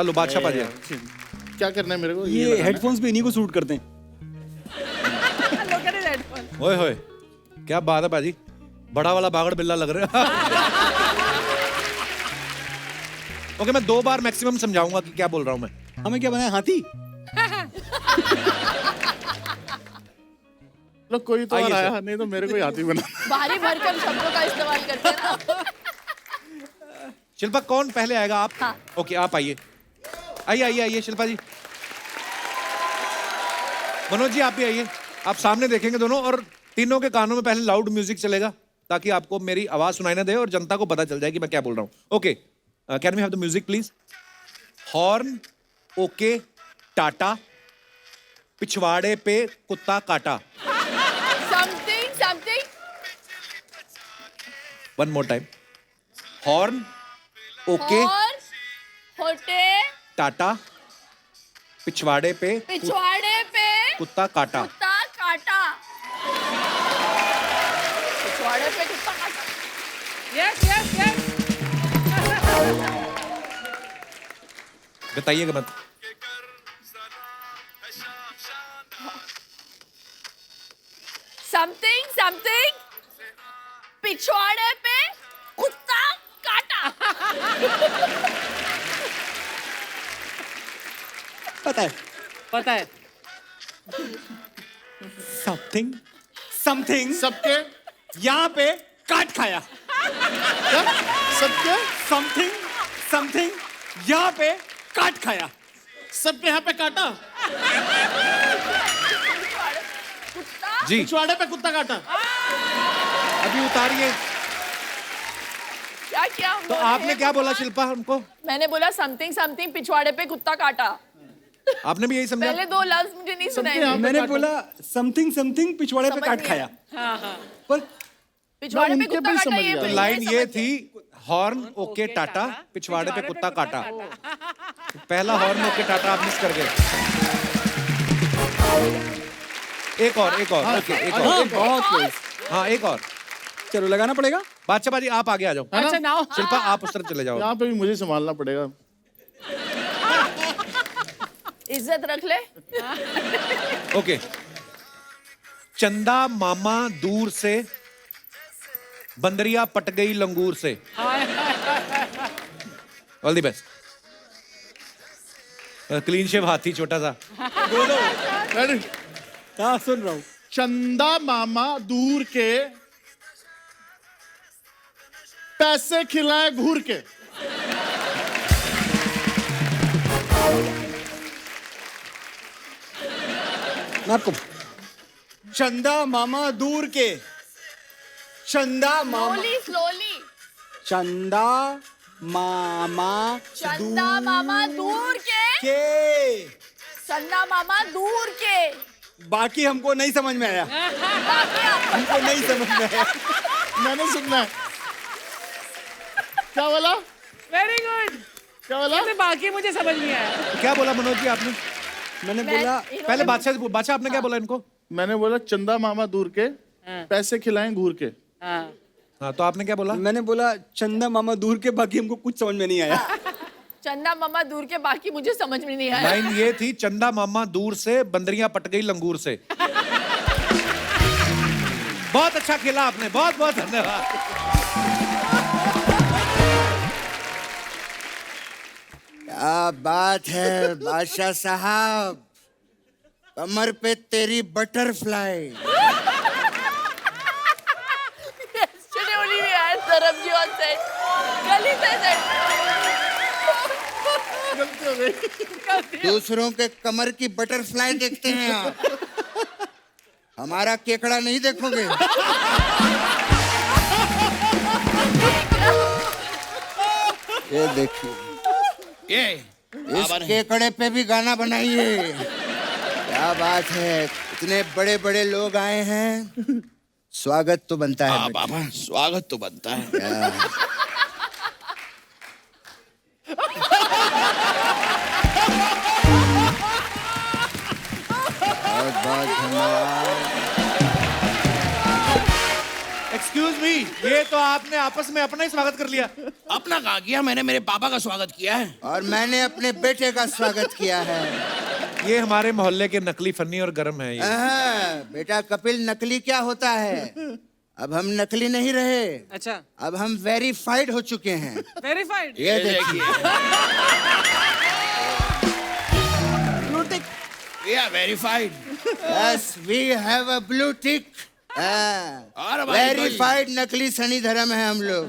लो बादशाह पाजी। क्या करना है मेरे को? ये हेडफोन्स भी इन्हीं को सूट करते हैं। Look at his headphone. ओए होए, क्या बात है बाजी, बड़ा वाला बागड़ बिल्ला लग रहा है। ओके, मैं 2 बार मैक्सिमम समझाऊंगा कि क्या बोल रहा हूं मैं। हमें क्या बनाया, हाथी? लो कोई तो आइए और आया, सर। नहीं तो मेरे को याद ही बना। भारी भरकम शब्दों का इस्तेमाल करते हैं ना। शिल्पा, कौन पहले आएगा? आप? हाँ। ओके, आप आइए। आइए आइए आइए शिल्पा जी। मनोज जी, आप भी आइए। आप सामने देखेंगे दोनों, और तीनों के कानों में पहले लाउड म्यूजिक चलेगा ताकि आपको मेरी आवाज सुनाई ना दे और जनता को पता चल जाए कि मैं क्या बोल रहा हूं। Okay, can we have the music please? Horn okay Tata, पिछवाड़े पे कुत्ता काटा. Something one more time. Horn okay और होटे टाटा, पिछवाड़े पे पिछवाड़े पे कुत्ता काटा. कुत्ता काटा. पिछवाड़े पे कुत्ता काटा. यस यस यस बताइएगा मत. समथिंग पिछवाड़े पे कुत्ता काटा. पता है समथिंग सबके यहाँ पे काट खाया. सबके समथिंग यहाँ पे काट खाया. सबके यहाँ पे काटा. कुत्ता जी पिछवाड़े पे कुत्ता काटा. अभी उतारिए. क्या किया हम तो लोगों ने? आपने क्या बोला शिल्पा हमको? मैंने बोला समथिंग पिछवाड़े पे कुत्ता काटा. आपने भी यही समझा? पहले 2 लफ्ज मुझे नहीं सुनाई यहाँ दिए. पे मैंने काटा. बोला समथिंग पिछवाड़े पे समझ काट गया. खाया. हाँ हाँ पर पिछवाड़े पे उनके कुत्ता भी काटा समझ ये गया. बोलिए, लाइन ये समझ थी हॉर्न ओके टाटा, पिछवाड़े पे कुत्ता काटा. पहला हॉर्न ओके टाटा आप मिस कर गए. एक और ओके एक और. बहुत क्लोज. हाँ एक और. चलो लगाना पड़ेगा. बादशाह बाजी आप आगे आ जाओ. अच्छा नाउ शिल्पा आप उस तरफ चले जाओ. यहाँ पे भी मुझे संभालना पड़ेगा. इज्जत रख ले. ओके. चंदा मामा दूर से, बंदरिया पट गई लंगूर से. All the best. Clean shave हाथी छोटा सा. Ready? हाँ सुन रहा हूँ. चंदा मामा दूर के पैसे खिलाए घूर के. मैं आपको चंदा मामा दूर के. चंदा मामा स्लोली चंदा मामा चंदा मामा दूर के. के. चंदा मामा दूर के. बाकी हमको नहीं समझ में आया. बाकी आप- हमको नहीं समझ में आया. मैंने सुनना है. क्या बोला? Very good. क्या बोला? बाकी मुझे समझ नहीं आया. क्या बोला मनोज जी आपने? मैंने मैं- बोला इन्होंने- पहले बादशाह आपने क्या बोला इनको? मैंने बोला चंदा मामा दूर के पैसे खिलाएं घूर के. हाँ हाँ तो आपने क्या बोला? मैंने बोला चंदा मामा दूर के. बाकी हमको कुछ समझ में नहीं आया. चंदा मामा दूर के. बाकी मुझे समझ में नहीं आया. लाइन ये थी चंदा मामा दूर से, बंदरियां पट गई लंगूर से. बहुत अच्छा खेला आपने. बहुत बहुत धन्यवाद. क्या बात है बादशाह साहब. कमर पे तेरी butterfly. Yesterday only we had Sarabji on set. कल ही से गलती हो गई. दूसरों के कमर की बटरफ्लाई देखते हैं आप. हमारा केकड़ा नहीं देखोगे. ये देखिए. ये इस केकड़े पे भी गाना बनाइए. क्या बात है. इतने बड़े बड़े लोग आए हैं. स्वागत तो बनता है. हाँ बाबा स्वागत तो बनता है. बहुत बहुत धन्यवाद. एक्सक्यूज मी, ये तो आपने आपस में अपना ही स्वागत कर लिया. अपना कहा किया मैंने मेरे पापा का स्वागत किया है. और मैंने अपने बेटे का स्वागत किया है. ये हमारे मोहल्ले के नकली फन्नी और गरम है ये. बेटा कपिल, नकली क्या होता है? अब हम नकली नहीं रहे. अच्छा अब हम वेरीफाइड हो चुके हैं. वेरीफाइड. ये देखिए. Verified. Yes we have a blue tick. और हमारी कोई- वेरीफाइड नकली सनी धर्म है हम लोग.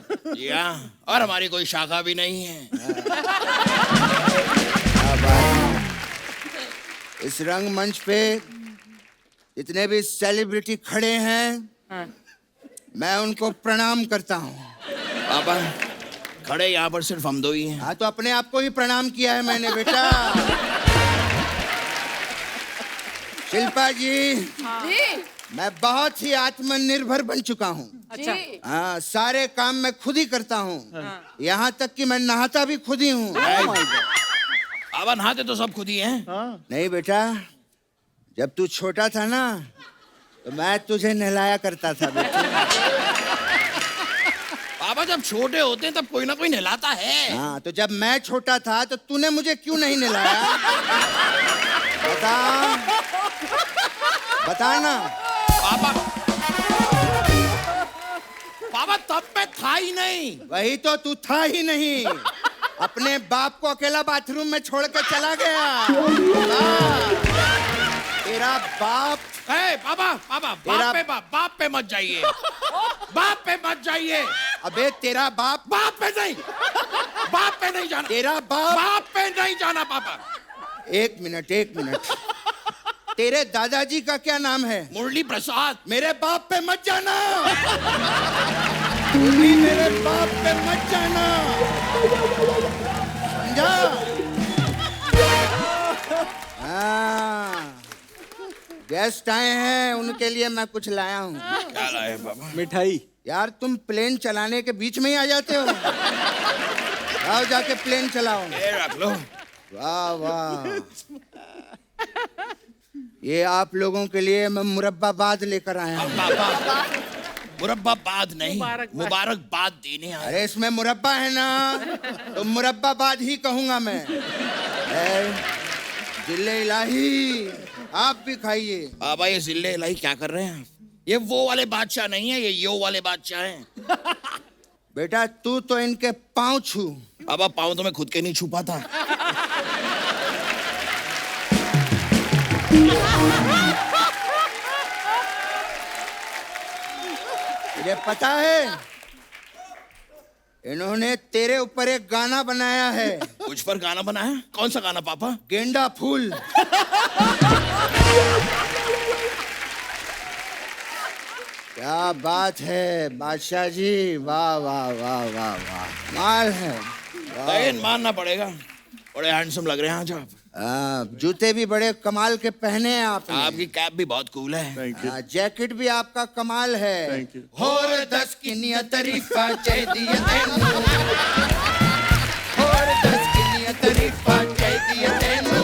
और हमारी कोई शाखा भी नहीं है. इस रंगमंच पे जितने भी सेलिब्रिटी खड़े हैं, मैं उनको प्रणाम करता हूँ. पापा खड़े यहाँ पर सिर्फ हम दो ही हैं। हाँ तो अपने आप को ही प्रणाम किया है मैंने बेटा। शिल्पा जी, जी मैं बहुत ही आत्मनिर्भर बन चुका हूँ। अच्छा। जी हाँ, सारे काम मैं खुद ही करता हूँ। यहाँ तक कि मैं नहाता भी खुद ही हूँ। बाबा नहाते तो सब खुद ही हैं। नहीं बेटा, जब तू छोटा था ना तो मैं तुझे नहलाया करता था बेटा। बाबा जब छोटे होते हैं तब कोई ना कोई नहलाता है। हाँ तो जब मैं छोटा था तो तूने मुझे क्यों नहीं नहलाया? बता, बता ना। पापा पापा तब मैं था ही नहीं। वही तो, तू था ही नहीं। अपने बाप को अकेला बाथरूम में छोड़ के चला गया। तेरा बाप। है पापा पापा बाप पे मत जाइए। बाप पे मत जाइए। अबे तेरा बाप। बाप पे नहीं जाना। तेरा बाप। बाप पे नहीं जाना पापा। एक मिनट। तेरे दादाजी का क्या नाम है? मुरली प्रसाद। मेरे बाप पे मत जाना। तू भी मेरे बाप पे मत जाना, समझा? हाँ, गेस्ट आए हैं, उनके लिए मैं कुछ लाया हूँ। क्या लाए पापा? मिठाई। यार तुम प्लेन चलाने के बीच में ही आ जाते हो। आओ जाके प्लेन चलाओ। ये रख लो। वाह वाह, ये आप लोगों के लिए मैं मुरब्बाबाद लेकर आया हूँ। पापा मुरब्बाबाद नहीं, मुबारकबाद देने आए। अरे इसमें मुरब्बा है ना, तो मुरब्बाबाद ही कहूंगा मैं। जिल्ले इलाही, आप भी खाइए। बाबा ये जिले इलाही क्या कर रहे हैं? ये वो वाले बादशाह नहीं है, ये यो वाले बादशाह हैं। बेटा तू तो इनके पाँव छू। बाबा पाँव तो मैं खुद के नहीं छुपा था। मुझे पता है, इन्होंने तेरे ऊपर एक गाना बनाया है। मुझ पर गाना बनाया? कौन सा गाना पापा? गेंदा फूल। क्या बात है बादशाह जी, वाह वाह वाह वाह वाह, माल है। लेकिन मानना पड़ेगा, बड़े हैंडसम लग रहे हैं आज आप। जूते भी बड़े कमाल के पहने हैं आपने। आपकी कैप भी बहुत कूल है। जैकेट भी आपका कमाल है। होर दस की नियत तरीफा चाहिए तेनू, होर दस की नियत तरीफा चाहिए तेनू।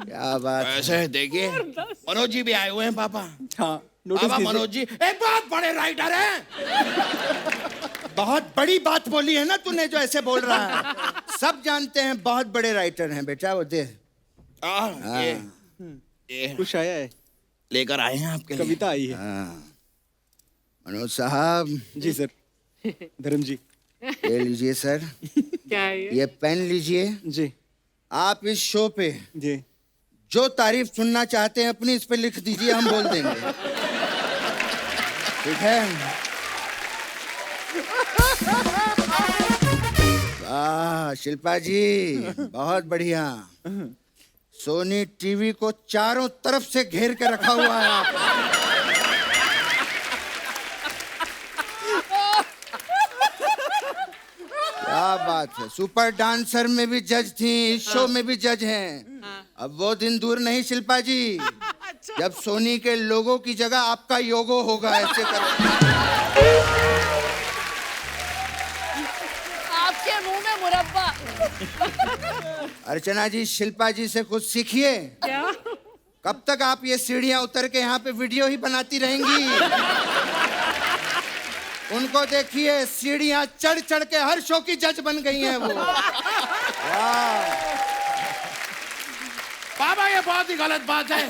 क्या बात है। ऐसे देखिए मनोज जी भी आए हुए हैं पापा। हाँ, नोटिस पापा कीजिए। मनोज जी एक बहुत बड़े राइटर हैं। बहुत बड़ी बात बोली है ना तूने जो ऐसे बोल रहा है। सब जानते हैं बहुत बड़े राइटर हैं बेटा, वो दे। ये कुछ आया है, लेकर आए हैं आपके लिए। कविता आई है। मनोज साहब। जी सर। धर्म जी। ये लीजिए सर, क्या है ये पेन लीजिए। जी आप इस शो पे जी। जो तारीफ सुनना चाहते हैं अपनी इस पे लिख दीजिए, हम बोल देंगे। ठीक है? वाह शिल्पा जी, बहुत बढ़िया। सोनी टीवी को चारों तरफ से घेर के रखा हुआ है आप। क्या बात है। सुपर डांसर में भी जज थी, इस शो में भी जज हैं। अब वो दिन दूर नहीं शिल्पा जी, जब सोनी के लोगों की जगह आपका योगो होगा। ऐसे कर आपके मुंह में मुरब्बा। अर्चना जी, शिल्पा जी से कुछ सीखिए। क्या? कब तक आप ये सीढ़ियां उतर के यहाँ पे वीडियो ही बनाती रहेंगी? उनको देखिए, सीढ़ियां चढ़ चढ़ के हर शो की जज बन गई हैं वो। वाह पापा ये बहुत ही गलत बात है।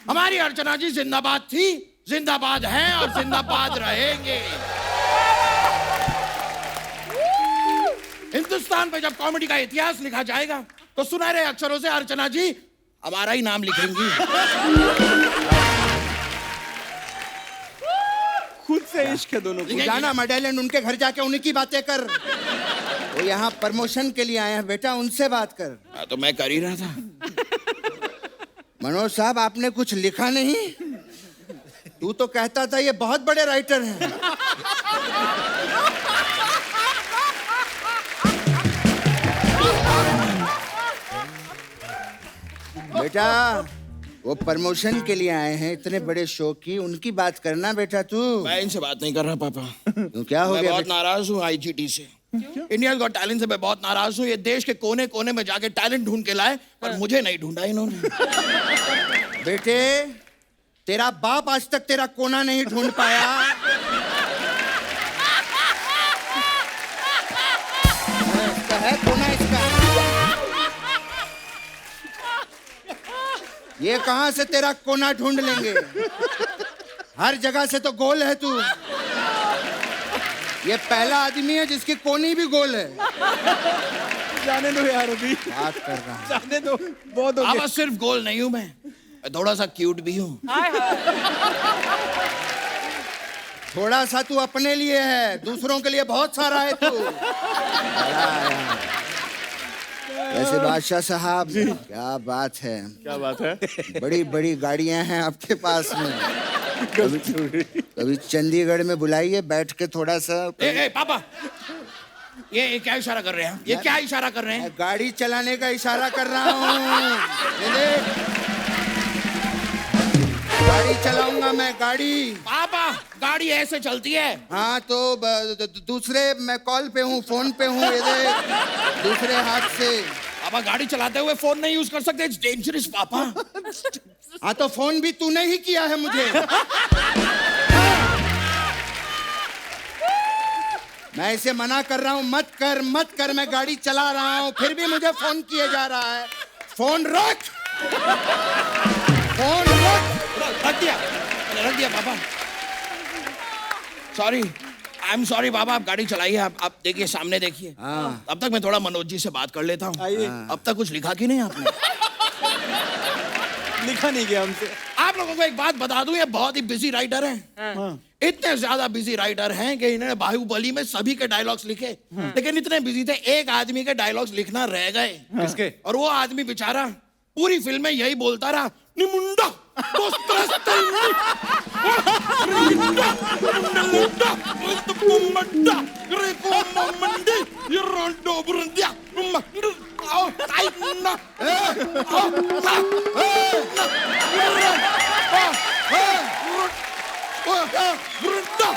हमारी अर्चना जी जिंदाबाद थी, जिंदाबाद हैं और जिंदाबाद रहेंगे। हिंदुस्तान पे जब कॉमेडी का इतिहास लिखा जाएगा तो सुनहरे अक्षरों से अर्चना जी हमारा ही नाम लिखेंगी। खुद से इश्क है दोनों को। जाना मेडेलियन, उनके घर जाके उन्हीं की बातें कर। वो यहाँ प्रमोशन के लिए आए हैं बेटा, उनसे बात कर। तो मैं कर ही रहा था। मनोज साहब, आपने कुछ लिखा नहीं? तू तो कहता था ये बहुत बड़े राइटर हैं। बेटा वो प्रमोशन के लिए आए हैं इतने बड़े शो की, उनकी बात करना बेटा तू। मैं इनसे बात नहीं कर रहा पापा। तू क्या हो मैं गया बहुत बेटा? नाराज हूँ आईजीटी से। इंडिया गॉट टैलेंट से मैं बहुत नाराज हूँ। ये देश के कोने कोने में जाके टैलेंट ढूंढ के लाए, पर मुझे नहीं ढूंढा इन्होंने। बेटे तेरा बाप आज तक तेरा कोना नहीं ढूंढ पाया। इसका है कोना इसका। ये कहां से तेरा कोना ढूंढ लेंगे? हर जगह से तो गोल है तू। ये पहला आदमी है जिसकी कोनी भी गोल है। जाने दो यार, अभी बात कर रहा हूं। जाने दो, बहुत हो अब गया। सिर्फ गोल नहीं हूँ मैं थोड़ा सा क्यूट भी हूँ। थोड़ा सा तू अपने लिए है, दूसरों के लिए बहुत सारा है तू। वैसे बादशाह साहब क्या बात है, क्या बात है? बड़ी बड़ी गाड़ियां हैं आपके पास में। कभी चंडीगढ़ में बुलाइए, बैठ के थोड़ा सा। ए पापा, ये क्या इशारा कर रहे हैं? ये क्या इशारा कर रहे हैं? मैं गाड़ी चलाने का इशारा कर रहा हूँ। ये देख, गाड़ी चलाऊंगा मैं, गाड़ी। पापा गाड़ी ऐसे चलती है? हाँ तो दूसरे मैं कॉल पे हूँ, फोन पे हूँ। ये देख, दूसरे हाथ से। पापा गाड़ी चलाते हुए फोन नहीं यूज कर सकते, इट्स डेंजरस पापा। हाँ तो फोन भी तूने ही किया है मुझे। मैं इसे मना कर रहा हूँ, मत कर मत कर, मैं गाड़ी चला रहा हूँ, फिर भी मुझे फोन किए जा रहा है। फोन रख, फोन रख। रख दिया, मैंने रख दिया पापा। सॉरी, आई एम सॉरी पापा। आप गाड़ी चलाइए, आप देखिए, सामने देखिए। हाँ। अब तक मैं थोड़ा मनोज जी से बात कर लेता हूँ। अब तक कुछ लिखा कि नहीं आपने? लिखा नहीं गया हमसे। आप लोगों को एक बात बता दूं, ये बहुत ही बिजी राइटर हैं। इतने ज्यादा बिजी राइटर हैं कि इन्होंने बाहुबली में सभी के डायलॉग्स लिखे, लेकिन इतने बिजी थे एक आदमी के डायलॉग्स लिखना रह गए। किसके? और वो आदमी बेचारा पूरी फिल्म में यही बोलता रहा, निमुंडा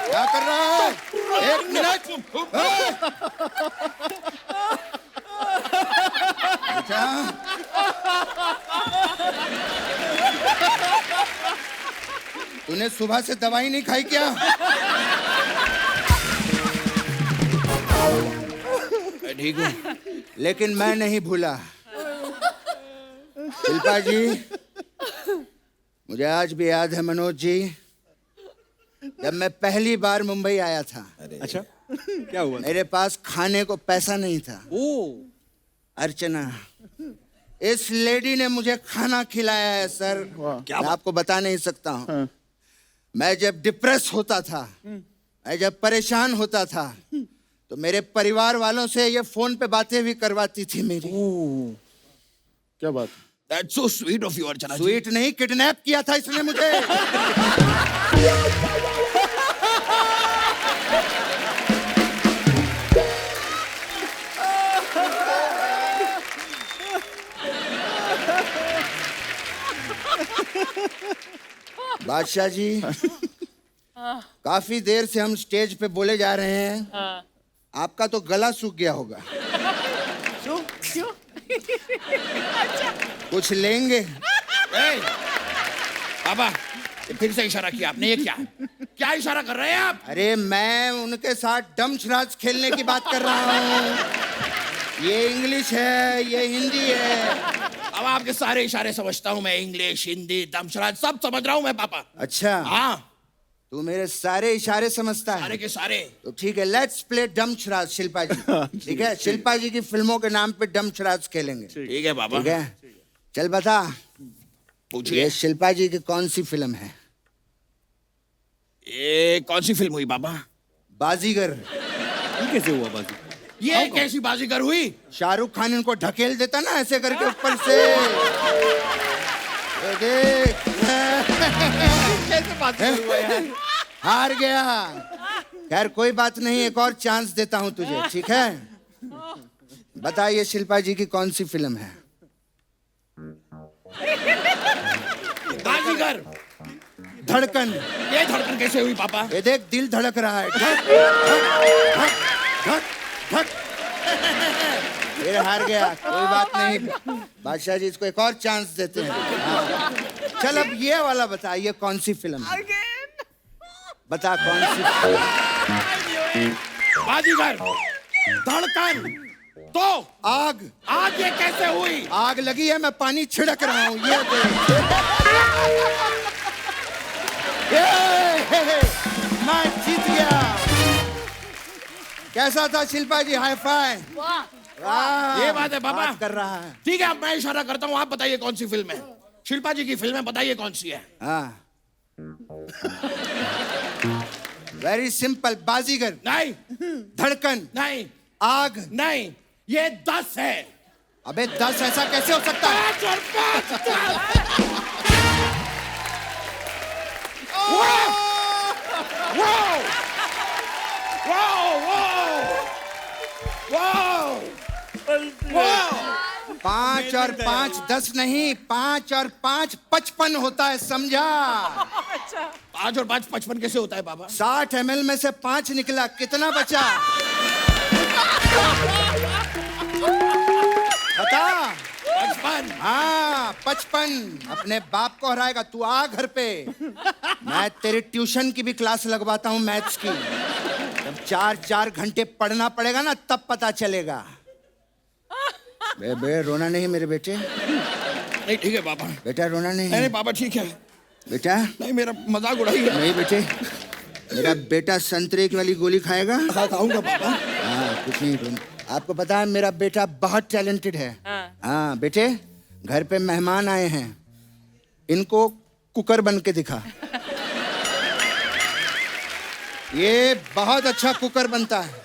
क्या कर रहा है? एक मिनट। तूने सुबह से दवाई नहीं खाई क्या? मैं ठीक हूँ, लेकिन मैं नहीं भूला। शिल्पा जी, मुझे आज भी याद है मनोज जी, जब मैं पहली बार मुंबई आया था। अच्छा, क्या हुआ? मेरे पास खाने को पैसा नहीं था। अर्चना, इस लेडी ने मुझे खाना खिलाया है सर। मैं आपको बता नहीं सकता हूँ। मैं जब डिप्रेस होता था, मैं जब परेशान होता था, तो मेरे परिवार वालों से ये फोन पे बातें भी करवाती थी मेरी। क्या बात? That's so sweet of you, Archana ji. Sweet नहीं, किडनैप किया था इसने मुझे। बादशाह जी, काफी देर से हम स्टेज पे बोले जा रहे हैं। आपका तो गला सूख गया होगा। क्यों? कुछ लेंगे? ए, पापा ये फिर से इशारा किया आपने, ये क्या इशारा कर रहे हैं आप? अरे मैं उनके साथ डमशराज खेलने की बात कर रहा हूँ। ये इंग्लिश है, ये हिंदी है। अब आपके सारे इशारे समझता हूँ मैं, इंग्लिश, हिंदी, दमशराज सब समझ रहा हूँ मैं पापा। अच्छा, हाँ, तू मेरे सारे इशारे समझता है? सारे के सारे। तो ठीक है, लेट्स प्ले डमशराज शिल्पा जी। ठीक है, शिल्पा जी की फिल्मों के नाम पे डमशराज खेलेंगे। ठीक है पापा। ठीक है, चल बता, पूछिए। ये शिल्पा जी की कौन सी फिल्म है? ये कौन सी फिल्म हुई पापा? बाजीगर। ये कैसे हुआ बाजी? ये कैसी बाजीगर हुई? शाहरुख खान इनको ढकेल देता ना ऐसे करके ऊपर से। ये देख। कैसे पॉसिबल हुआ यार? हार गया। खैर कोई बात नहीं, एक और चांस देता हूं तुझे, ठीक है? बताइए शिल्पा जी की कौन सी फिल्म है? बाजीगर। धड़कन। ये धड़कन कैसे हुई पापा? ये देख दिल धड़क रहा है। धक धक धक धक धक। फिर हार गया, कोई बात नहीं। बादशाह जी इसको एक और चांस देते हैं। हाँ। चल अब ये वाला बता, ये कौन सी फिल्म है? बता कौन सी फिल्म? बाजीगर, धड़कन, तो आग। आग ये कैसे हुई? आग लगी है, मैं पानी छिड़क रहा हूँ, ये देख। मैं जीत गया। कैसा था शिल्पा जी? Hi fi. वाह, ये बात है पापा। बात कर रहा है। ठीक है, अब मैं इशारा करता हूँ, आप बताइए कौन सी फिल्म है? शिल्पा जी की फिल्म है, बताइए कौन सी है? हाँ। Very simple. बाजीगर नहीं, धड़कन नहीं, आग नहीं, ये 10 है। अबे 10 ऐसा कैसे हो सकता है? 5 और 5 10। वाह! वाह! वाह! वाह! 5 और 5 10 नहीं, 5 और 5 55 होता है, समझा? 5 और 5 55 कैसे होता है पापा? 60 ml में से 5 निकला, कितना बचा? बता। 55। हाँ 55। अपने बाप को हराएगा तू, आ घर पे। मैं तेरी ट्यूशन की भी क्लास लगवाता हूँ, मैथ्स की। जब 4-4 घंटे पढ़ना पड़ेगा ना, तब पता चलेगा। बे रोना नहीं मेरे बेटे। नहीं ठीक है पापा। बेटा रोना नहीं। नहीं पापा ठीक है। बेटा नहीं, मेरा मजाक उड़ाइए। नहीं बेटे, मेरा बेटा संतरे की वाली गोली खाएगा। खाऊंगा पापा। हाँ कुछ नहीं रोना। आपको पता है मेरा बेटा बहुत टैलेंटेड है। हाँ बेटे, घर पे मेहमान आए हैं, इनको कुकर बन के दिखा। ये बहुत अच्छा कुकर बनता है।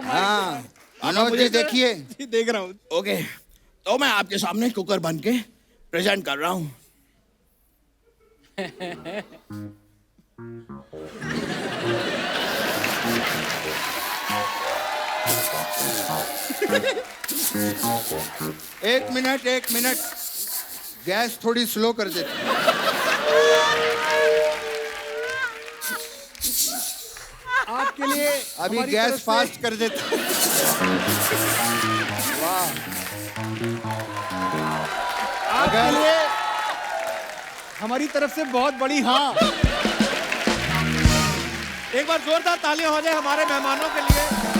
हाँ मनोज जी देखिए। देख रहा हूँ। ओके, तो मैं आपके सामने कुकर बन के प्रेजेंट कर रहा हूँ। एक मिनट, गैस थोड़ी स्लो कर देते। आपके लिए अभी हमारी गैस तरफ से- फास्ट कर देते। वाह। आपके लिए हमारी तरफ से बहुत बड़ी हाँ। एक बार जोरदार तालियां हो जाए हमारे मेहमानों के लिए।